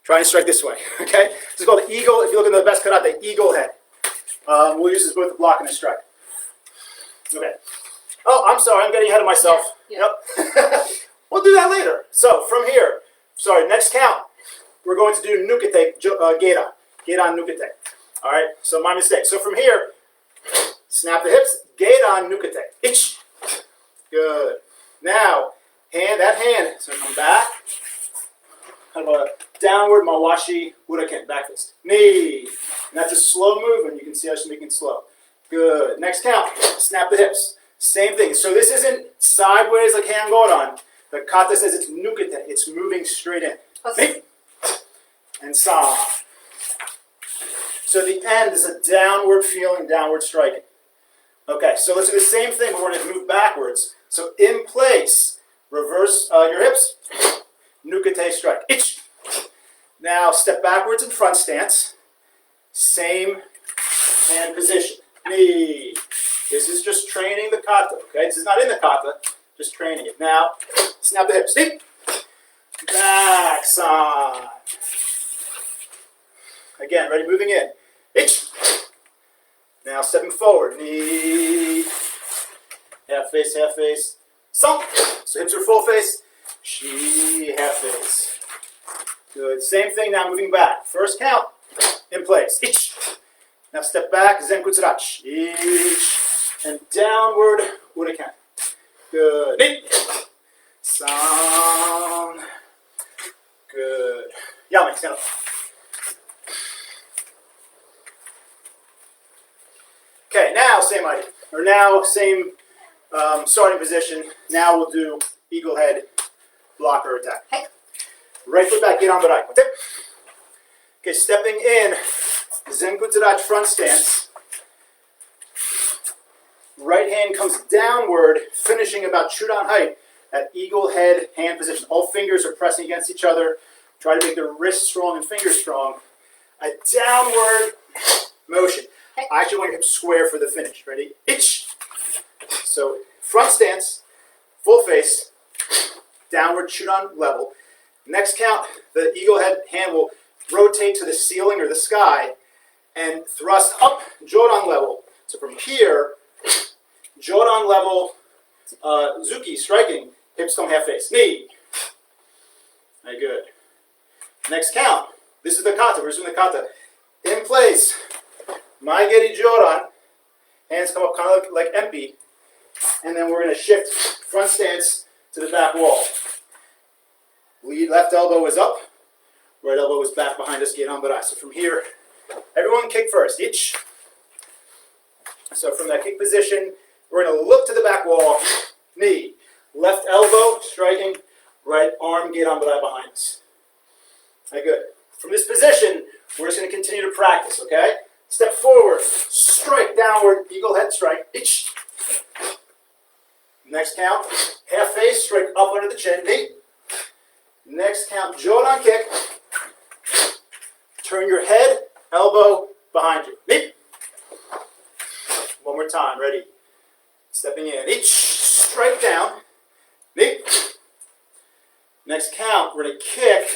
Try and strike this way, okay? This is called the eagle. If you look at the best karate, eagle head. We'll use this both the block and the strike. Okay. Oh, I'm sorry. I'm getting ahead of myself. Yeah. Yep. We'll do that later. So from here, next count, we're going to do nukete geira. Geiran nukete. All right? So my mistake. So from here, snap the hips. Geiran nukete. Itch. Good. Now, that hand is going to come back. Kind of a downward mawashi uraken, back fist. Knee. And that's a slow movement. You can see how she's making it slow. Good. Next count. Snap the hips. Same thing. So this isn't sideways like hand goran. The kata says it's nukete. It's moving straight in. Okay. And sa. So the end is a downward feeling, downward striking. Okay, so let's do the same thing, but we're going to move backwards. So in place, reverse your hips. Nukete strike. Itch. Now step backwards in front stance. Same hand position. Knee. This is just training the kata. Okay, this is not in the kata. Just training it. Now snap the hips. Knee. Back side. Again, ready? Moving in. Itch. Now stepping forward. Knee. Half face, half face. Sunk. So hips are full face. Chi, half face. Good. Same thing now, moving back. First count, in place. Ich. Now step back, Zenkutsudachi. Ich. And downward, uraken. Good. Ni. San. Good. Yame, stand up. Okay, now same idea. or now same starting position. Now we'll do eagle head blocker attack. Okay. Right foot back, get on barai. Okay, stepping in, Zenkutarach front stance. Right hand comes downward, finishing about chudan height at eagle head hand position. All fingers are pressing against each other. Try to make the wrist strong and fingers strong. A downward motion. I actually want your hips square for the finish. Ready? Itch. So front stance, full face, downward chudan level. Next count, the eagle head hand will rotate to the ceiling or the sky and thrust up jodan level. So from here, jodan level, zuki, striking, hips come half face. Knee. Very good. Next count. This is the kata. We're doing the kata. In place. Maigeri jodan. Hands come up kind of like empi. And then we're going to shift front stance to the back wall. Lead left elbow is up. Right elbow is back behind us. Get on barai. So from here, everyone kick first. Each. So from that kick position, we're going to look to the back wall. Knee. Left elbow striking. Right arm get on barai behind us. Okay, good. From this position, we're just going to continue to practice, okay? Step forward. Strike downward. Eagle head strike. Each. Next count. Half face. Strike up under the chin. Knee. Next count. Jodan kick. Turn your head, elbow behind you. Knee. One more time. Ready? Stepping in. Each. Strike down. Knee. Next count. We're going to kick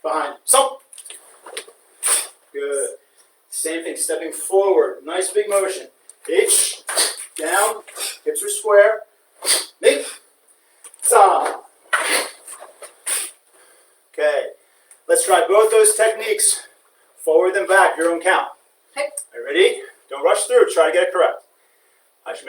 behind. So. Good. Same thing. Stepping forward. Nice big motion. Each. Down. Hips are square. Knee. Sa. Okay. Let's try both those techniques. Forward and back, your own count. Okay. Are you ready? Don't rush through. Try to get it correct. Hashime.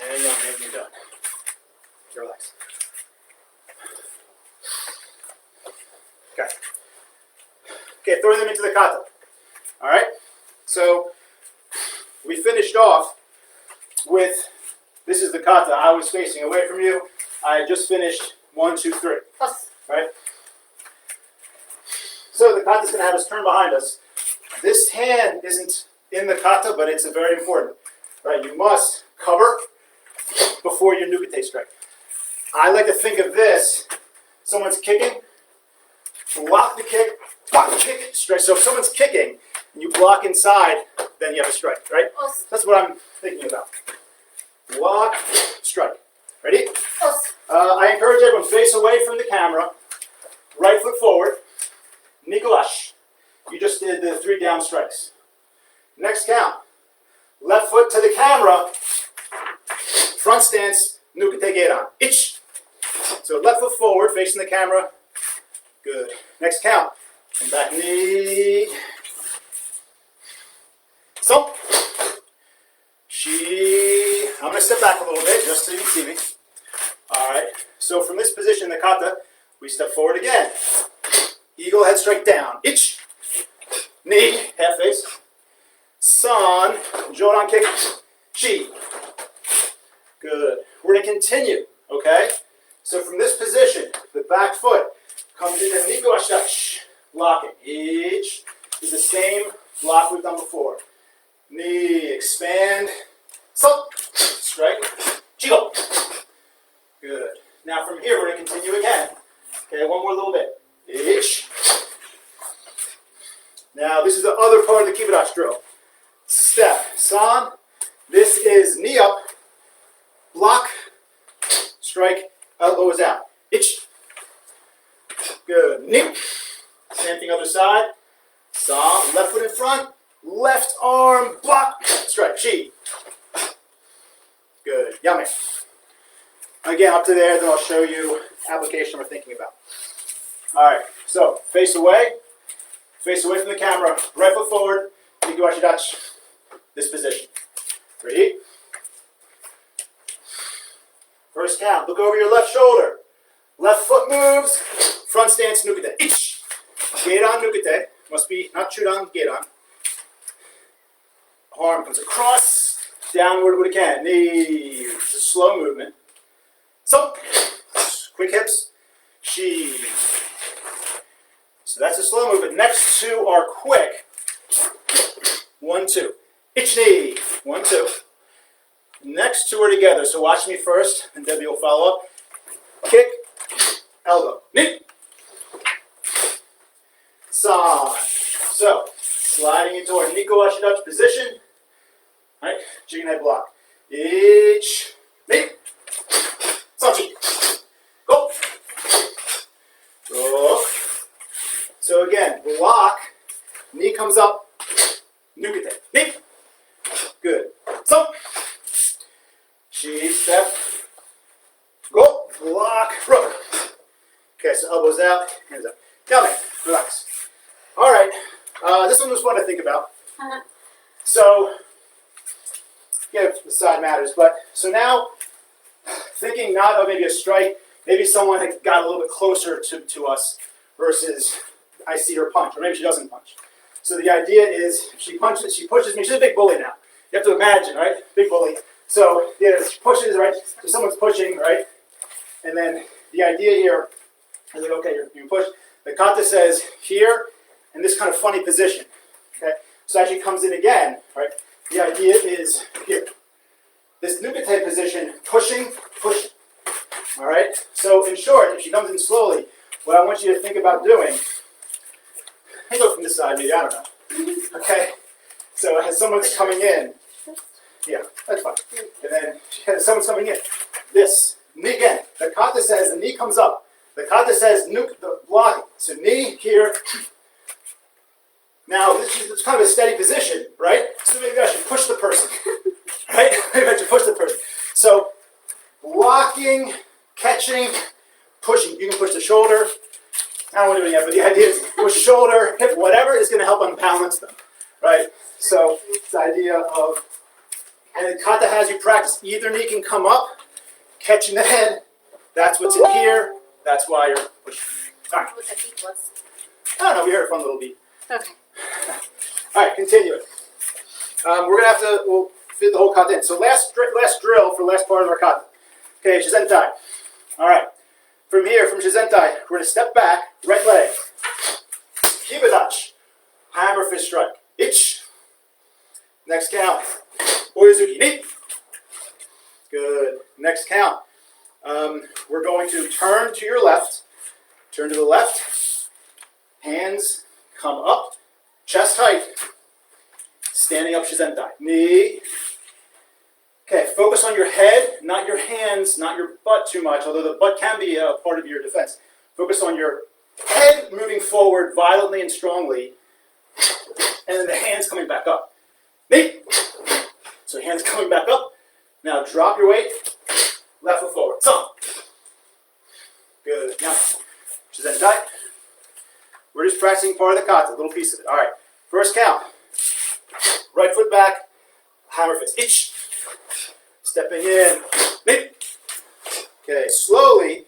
And you're done. Relax. Okay. Okay, throwing them into the kata. All right? So, we finished off with, this is the kata. I was facing away from you. I just finished 1, 2, 3. Us. Right? So the kata is going to have us turn behind us. This hand isn't in the kata, but it's very important. Right? You must cover before your nukete strike. I like to think of this. Someone's kicking, block the kick, strike. So if someone's kicking, and you block inside, then you have a strike, right? Us. That's what I'm thinking about. Block, strike. Ready? Us. I encourage everyone, face away from the camera. Right foot forward. Nikolash. You just did the 3 down strikes. Next count. Left foot to the camera. Front stance, nukete geran. Ich. So left foot forward, facing the camera. Good. Next count. And back knee. So, I'm going to step back a little bit just so you can see me. Alright, so from this position, the kata, we step forward again. Eagle head strike down. Ich. Knee, half face. San, jodan kick. Chi. Good. We're going to continue, okay? So from this position, the back foot comes into Niko Ashtach. Locking. Ich. Is the same block we've done before. Knee, expand. So, strike. Chigo. Good. Now from here, we're going to continue again. Okay, one more little bit. Ich. Now, this is the other part of the Kibarashi drill. Step. San. This is knee up. Block. Strike. Elbow is out. Ich. Good. Knee. Same thing other side. San. Left foot in front. Left arm. Block. Strike. Chi. Good. Yame. Again, up to there, then I'll show you application we're thinking about. Alright, so face away from the camera, right foot forward, Niguashi this position. Ready? First count. Look over your left shoulder. Left foot moves. Front stance, nukete. Ich. Geiran, nukete. Must be not chudan, geiran. Arm comes across. Downward when it can. Knee. It's a slow movement. So, quick hips. She. So that's a slow movement. Next two are quick. 1, 2. Ich knee. 1, 2. Next two are together. So watch me first, and Debbie will follow up. Kick. Elbow. Knee. Side. So, sliding into our Nico Ashidachi position. Right? Chickenhead block. Ich. Knee. Sachi. Go. Go. So again, block. Knee comes up. Nukete. Knee. Good. So. She step. Go. Block. Rook. Okay, so elbows out, hands up. Down there. Relax. All right. This one was fun to think about. So, yeah, the side matters. But so now, thinking not of maybe a strike, maybe someone had got a little bit closer to us versus I see her punch, or maybe she doesn't punch. So the idea is, if she punches, she pushes me. She's a big bully now. You have to imagine, right? Big bully. So yeah, she pushes, right? So someone's pushing, right? And then the idea here is like, okay, you push. The kata says here, in this kind of funny position. Okay, so as she comes in again, right? The idea is here. This nukete position, pushing, pushing. All right. So in short, if she comes in slowly, what I want you to think about doing. I go from this side, maybe, I don't know. Okay, so as someone's coming in, yeah, that's fine. And then as someone's coming in, this, knee again. The kata says the knee comes up. The kata says nuke, the blocking. So knee here. Now, this is kind of a steady position, right? So maybe I should push the person, right? Maybe I should push the person. So blocking, catching, pushing. You can push the shoulder. I don't want to do it yet, but the idea is push shoulder, hip, whatever is going to help unbalance them, right? So it's the idea of, and the kata has you practice. Either knee can come up, catching the head. That's what's in here. That's why you're pushing. All right. What that beat was. I don't know. We heard a fun little beat. Okay. All right, continue it. We're going to we'll fit the whole kata in. So last drill for the last part of our kata. Okay, shizentai. All right. From here, from shizentai, we're going to step back, right leg. Hibadachi. Hammer fist strike. Ich. Next count. Oizuki. Ni. Good. Next count. We're going to turn to your left. Turn to the left. Hands come up. Chest height. Standing up shizentai. Knee. Okay, focus on your head, not your hands, not your butt too much, although the butt can be a part of your defense. Focus on your head moving forward violently and strongly, and then the hands coming back up. Knee. So hands coming back up. Now drop your weight. Left foot forward. So. Good. Now, shizentai. We're just practicing part of the kata, a little piece of it. All right. First count. Right foot back. Hammer fist. Ich. Stepping in. Knee. Okay. Slowly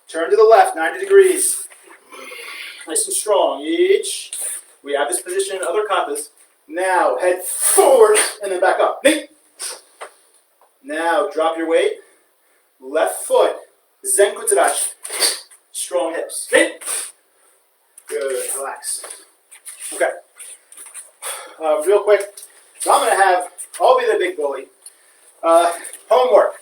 turn to the left, 90 degrees. Nice and strong. Ich. We have this position in other katas. Now head forward and then back up. Knee. Now drop your weight. Left foot. Zenkutsudachi. Strong hips. Knee. Good. Relax. Okay. Real quick. So I'm going to have, I'll be the big bully. Homework.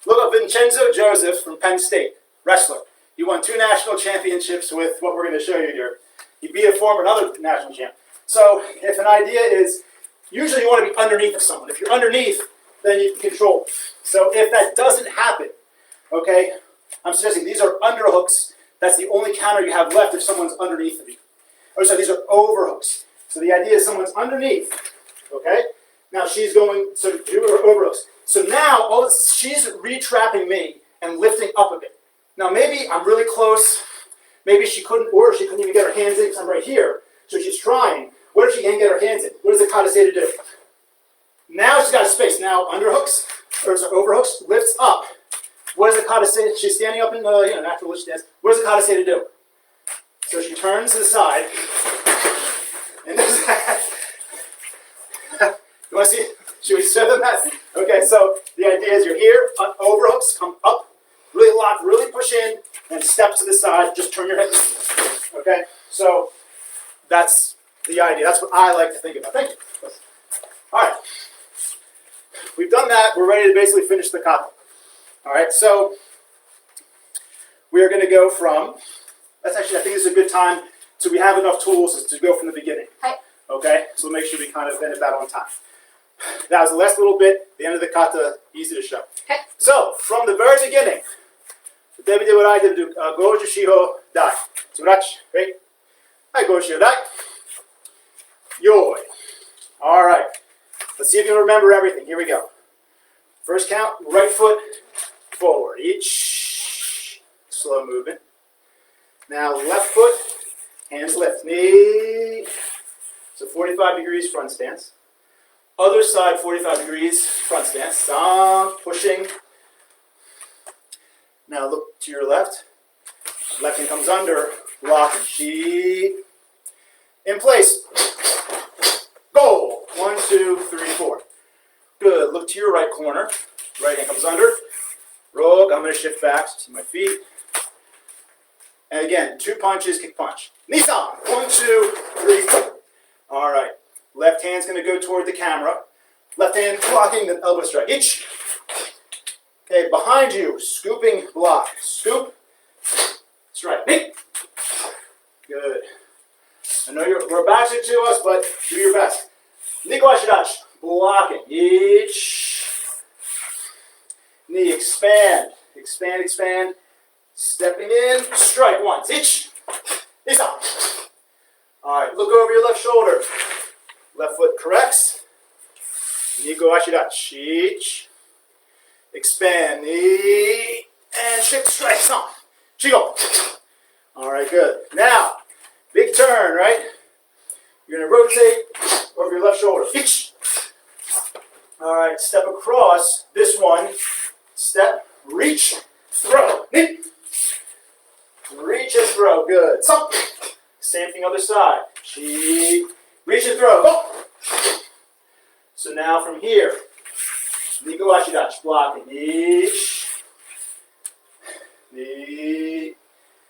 Look up Vincenzo Joseph from Penn State, wrestler. He won 2 national championships with what we're going to show you here. He beat another national champ. So if an idea is, usually you want to be underneath of someone. If you're underneath, then you can control. So if that doesn't happen, okay, I'm suggesting these are underhooks. That's the only counter you have left if someone's underneath of you. Or so these are overhooks. So the idea is someone's underneath, okay? Now she's going, so do her overhooks. So now she's re-trapping me and lifting up a bit. Now maybe I'm really close. Maybe she couldn't even get her hands in because I'm right here. So she's trying. What if she can't get her hands in? What does the kata say to do? Now she's got a space. Now underhooks, or overhooks, lifts up. what does the kata say? She's standing up in the natural stance. What does the kata say to do? So she turns to the side, and does that. You want to see? Should we show them that? Okay, so the idea is you're here, overhooks, come up, really lock, really push in, and step to the side, just turn your head. Okay, so that's the idea. That's what I like to think about. Thank you. All right, we've done that. We're ready to basically finish the kata. All right, so we are going to go from, I think this is a good time, so we have enough tools to go from the beginning. Hi. Okay, so make sure we kind of end it that on time. That was the last little bit, the end of the kata, easy to show. Okay. So, from the very beginning, Debbie did what I did, do Goju Shiho Dai. Tsurach, right? Hi, Goju Shiho Dai. Yoi. Alright, let's see if you can remember everything. Here we go. First count, right foot forward. Each slow movement. Now, left foot, hands lift. Knee. So 45 degrees front stance. Other side, 45 degrees, front stance. Pushing. Now look to your left. Left hand comes under. Block and sheet. In place. Go. 1, 2, 3, 4. Good. Look to your right corner. Right hand comes under. Rogue. I'm going to shift back to my feet. And again, 2 punches, kick punch. Nisan. 1, 2, 3, 4. All right. Left hand's going to go toward the camera. Left hand blocking the elbow strike. Each. Okay, behind you, scooping block. Scoop. Strike. Knee. Good. I know we're backs it to us, but do your best. Niko Ashidachi. Blocking. Each. Knee. Expand. Expand, expand. Stepping in. Strike once. Each. Knees up. All right, look over your left shoulder. Left foot corrects. Niko Ashidachi. Expand. Knee. And shift. Strike. On. Chigo. All right, good. Now, big turn, right? You're going to rotate over your left shoulder. All right, step across. This one. Step. Reach. Throw. Knee. Reach and throw. Good. Same thing other side. Reach and throw. Go. So now from here, Niko Ashidachi, blocking. Each. Knee.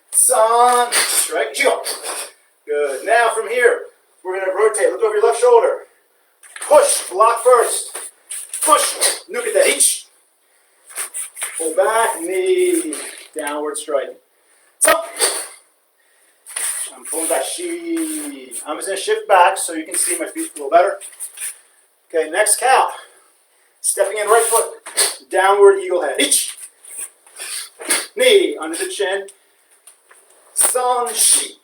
San. Strike. Chigo. Good. Now from here, we're going to rotate. Look over your left shoulder. Push. Block first. Push. Nukata. Each. Pull back. Knee. Downward strike. So. I'm pulling back. I'm just going to shift back so you can see my feet a little better. Okay, next count. Stepping in right foot. Downward eagle head. Each. Knee under the chin. San shi.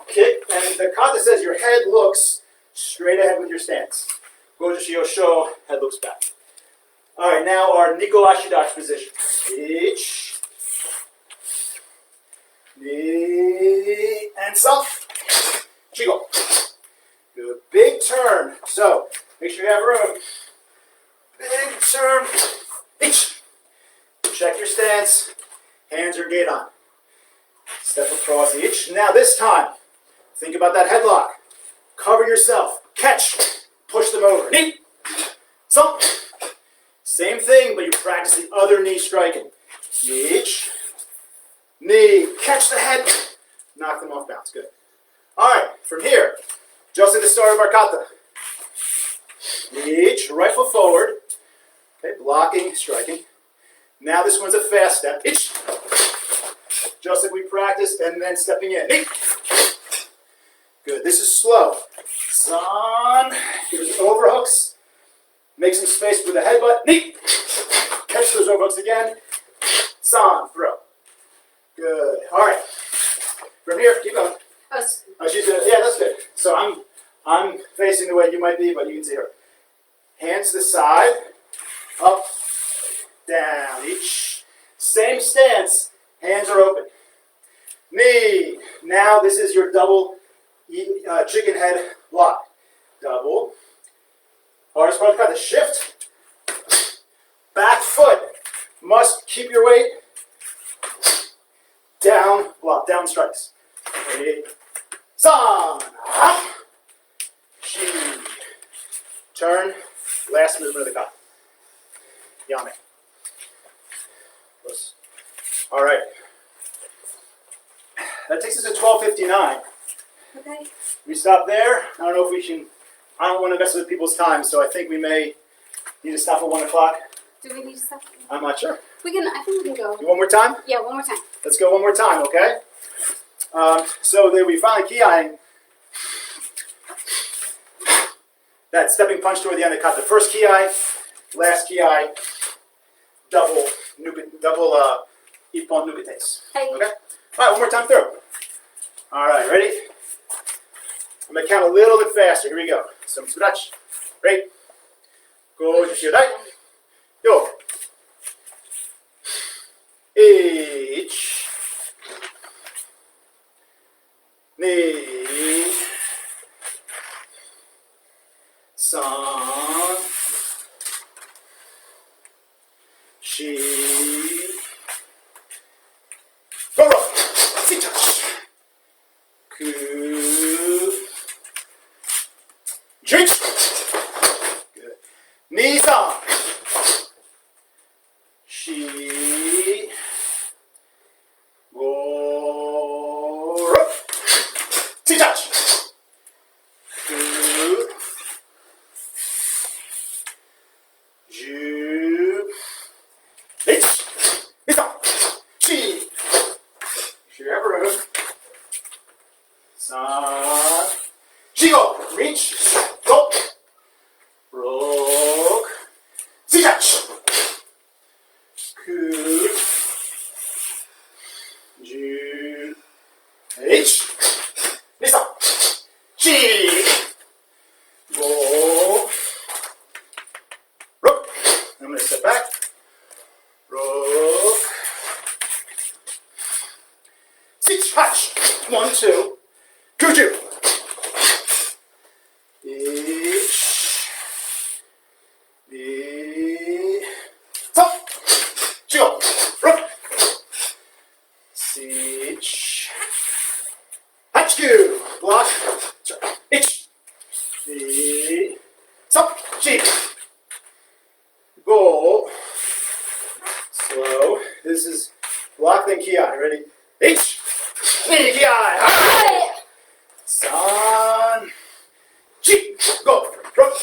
Kick. And the kata says your head looks straight ahead with your stance. Goju Shiho Sho. Head looks back. All right, now our Niko Ashidachi position. Each. Knee. And San. Chigo. Good. Big turn. So, make sure you have room. Big turn. Each. Check your stance. Hands are gate on. Step across each. Now this time, think about that headlock. Cover yourself. Catch. Push them over. Knee. So, same thing, but you practice the other knee striking. Each. Knee. Catch the head. Knock them off bounce. Good. All right, from here, just at the start of our kata. Each, right foot forward. Okay, blocking, striking. Now this one's a fast step. Each. Just like we practiced, and then stepping in. Each. Good, this is slow. San. Give us overhooks. Make some space with the headbutt. Knee. Catch those overhooks again. San, throw. Good. All right. From here, keep going. Oh, she's gonna. Yeah, that's good. So I'm facing the way you might be, but you can see her. Hands to the side, up, down. Each same stance. Hands are open. Knee. Now this is your double chicken head block. Double. Hardest part of the shift. Back foot. must keep your weight down, block, down strikes. Ready? San, hop, chi. Turn, last movement of the kata. Yame. All right. That takes us to 12:59. Okay. We stop there. I don't know if we can, I don't want to mess with people's time, so I think we may need to stop at 1 o'clock. Do we need to stop? I'm not sure. I think we can go. Do one more time? Yeah, one more time. Let's go one more time, okay? So then we finally ki-eyeing that stepping punch toward the end of the cut. The first ki-eye, last ki-eye, double ippon nuketes. Hey. Okay? All right, one more time through. All right, ready? I'm going to count a little bit faster. Here we go. Some surachi. Ready? Go, shirai. Yo. Ich. Ni. San. Shi. Go. Sitachi. Ku. Jit. Good. Ni, san. Shi. Go. Sitachi. Ku. Ju. Ich. Ni, san. Shi. If you have room. San. Shigo. Reach. Go. Rock. Sitachi. Ku. Ju. Ich. Ni, san. Shi. Go. Rock. I'm going to step back. Rock. Sitch. Hatch. 1, 2. Kuju. Ich. Ni. San. Shigo. Rock. Sitch. Hatch. Ku. Block. Ich. Ni. San. Shi. Go. Slow. This is block then ki-eye. Ready? H. Ni ki-eye. San. Chi. Go. Rock.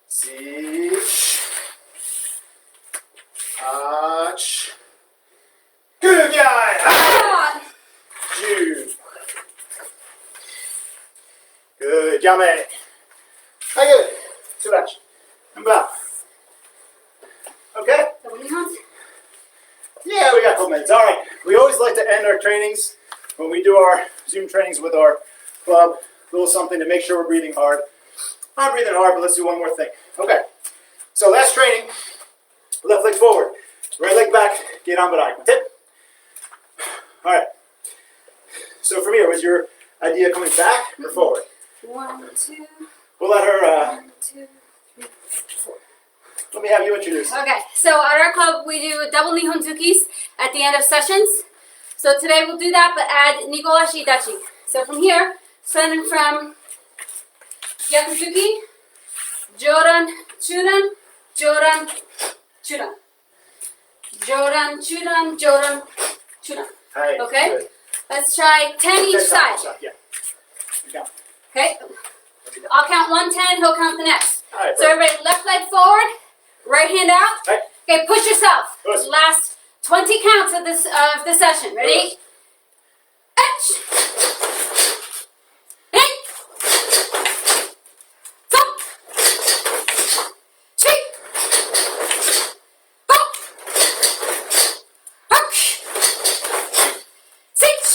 Sich. Ach. Ku ki-eye. Ju. Good. Yame. Very good. Surachi. And back. Okay? So when you hunt, Yeah, we got a couple minutes. All right. We always like to end our trainings when we do our Zoom trainings with our club. A little something to make sure we're breathing hard. I'm breathing hard, but let's do one more thing. Okay. So last training, left leg forward, right leg back, get on barai. Tip. All right. So from here, was your idea coming back or forward? 1, 2, We'll let her, 1, 2, 3, 4. let me have you introduce. Okay, so at our club we do double nihon tsukis at the end of sessions. So today we'll do that, but add nikoashi dachi. So from here, starting from yakuzuki, joran, churan, joran, churan. Joran, churan, joran, churan. Hi. Okay? Good. Let's try 10 each side. Yeah. You count. Okay? I'll count 1, 10, he'll count the next. All right. So everybody, left leg forward, right hand out. Right. Okay, push yourself. Push. Last 20 counts of the session. Ready? Etch. Hey. Thump. Cheek. Bump. Huck. Sitch.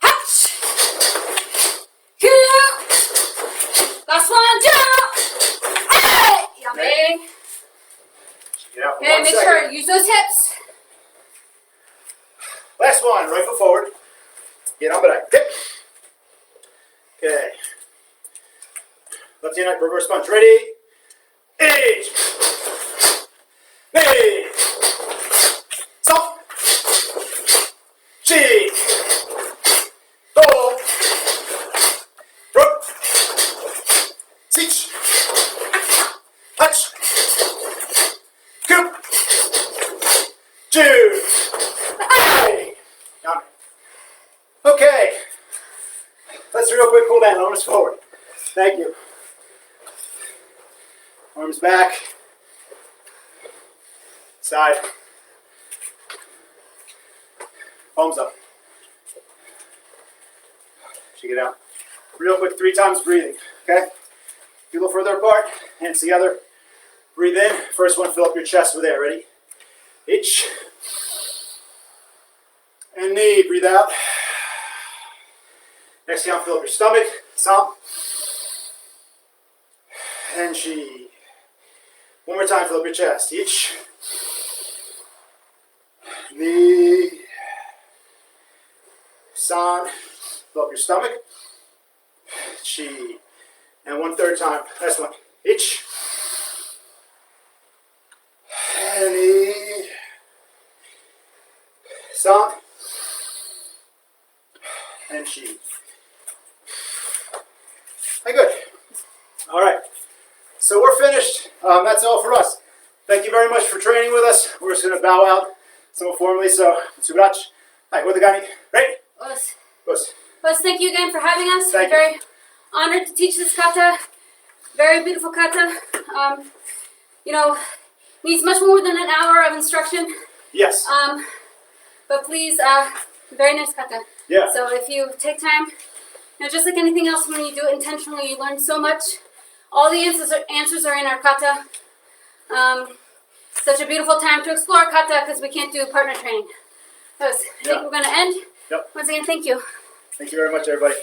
Hatch. Cue. Last one, jump. Hey. Yummy. Get out for Okay, 1 make second. sure, use those hips. Last one, right foot forward. Get on back. Dip. Okay. Left hand reverse punch. Ready? Age. Age. 2, 3. Got it. Okay. Let's do a real quick cool down. Arms forward. Thank you. Arms back. Side. Palms up. Shake it out. Real quick, 3 times breathing. Okay? Feet a little further apart. Hands together. Breathe in. First one, fill up your chest with air. Ready? H. And knee. Breathe out. Exhale, fill up your stomach. Sam. And she. One more time, fill up your chest. Each. Knee. San. Fill up your stomach. Chi. And 1/3 time. Last one. Each. And knee. San. And chi. Very good. All right. So we're finished. That's all for us. Thank you very much for training with us. We're just going to bow out somewhat formally. So, Tsubrach. Hi, Wadagani. Great. Os. Os. Os, thank you again for having us. Thank We're very honored to teach this kata. Very beautiful kata. You know, needs much more than an hour of instruction. Yes. But please, very nice kata. Yeah. So if you take time, you know, just like anything else, when you do it intentionally, you learn so much. All the answers are in our kata. Such a beautiful time to explore kata because we can't do partner training. I think we're going to end. Yep. Once again, thank you. Thank you very much, everybody.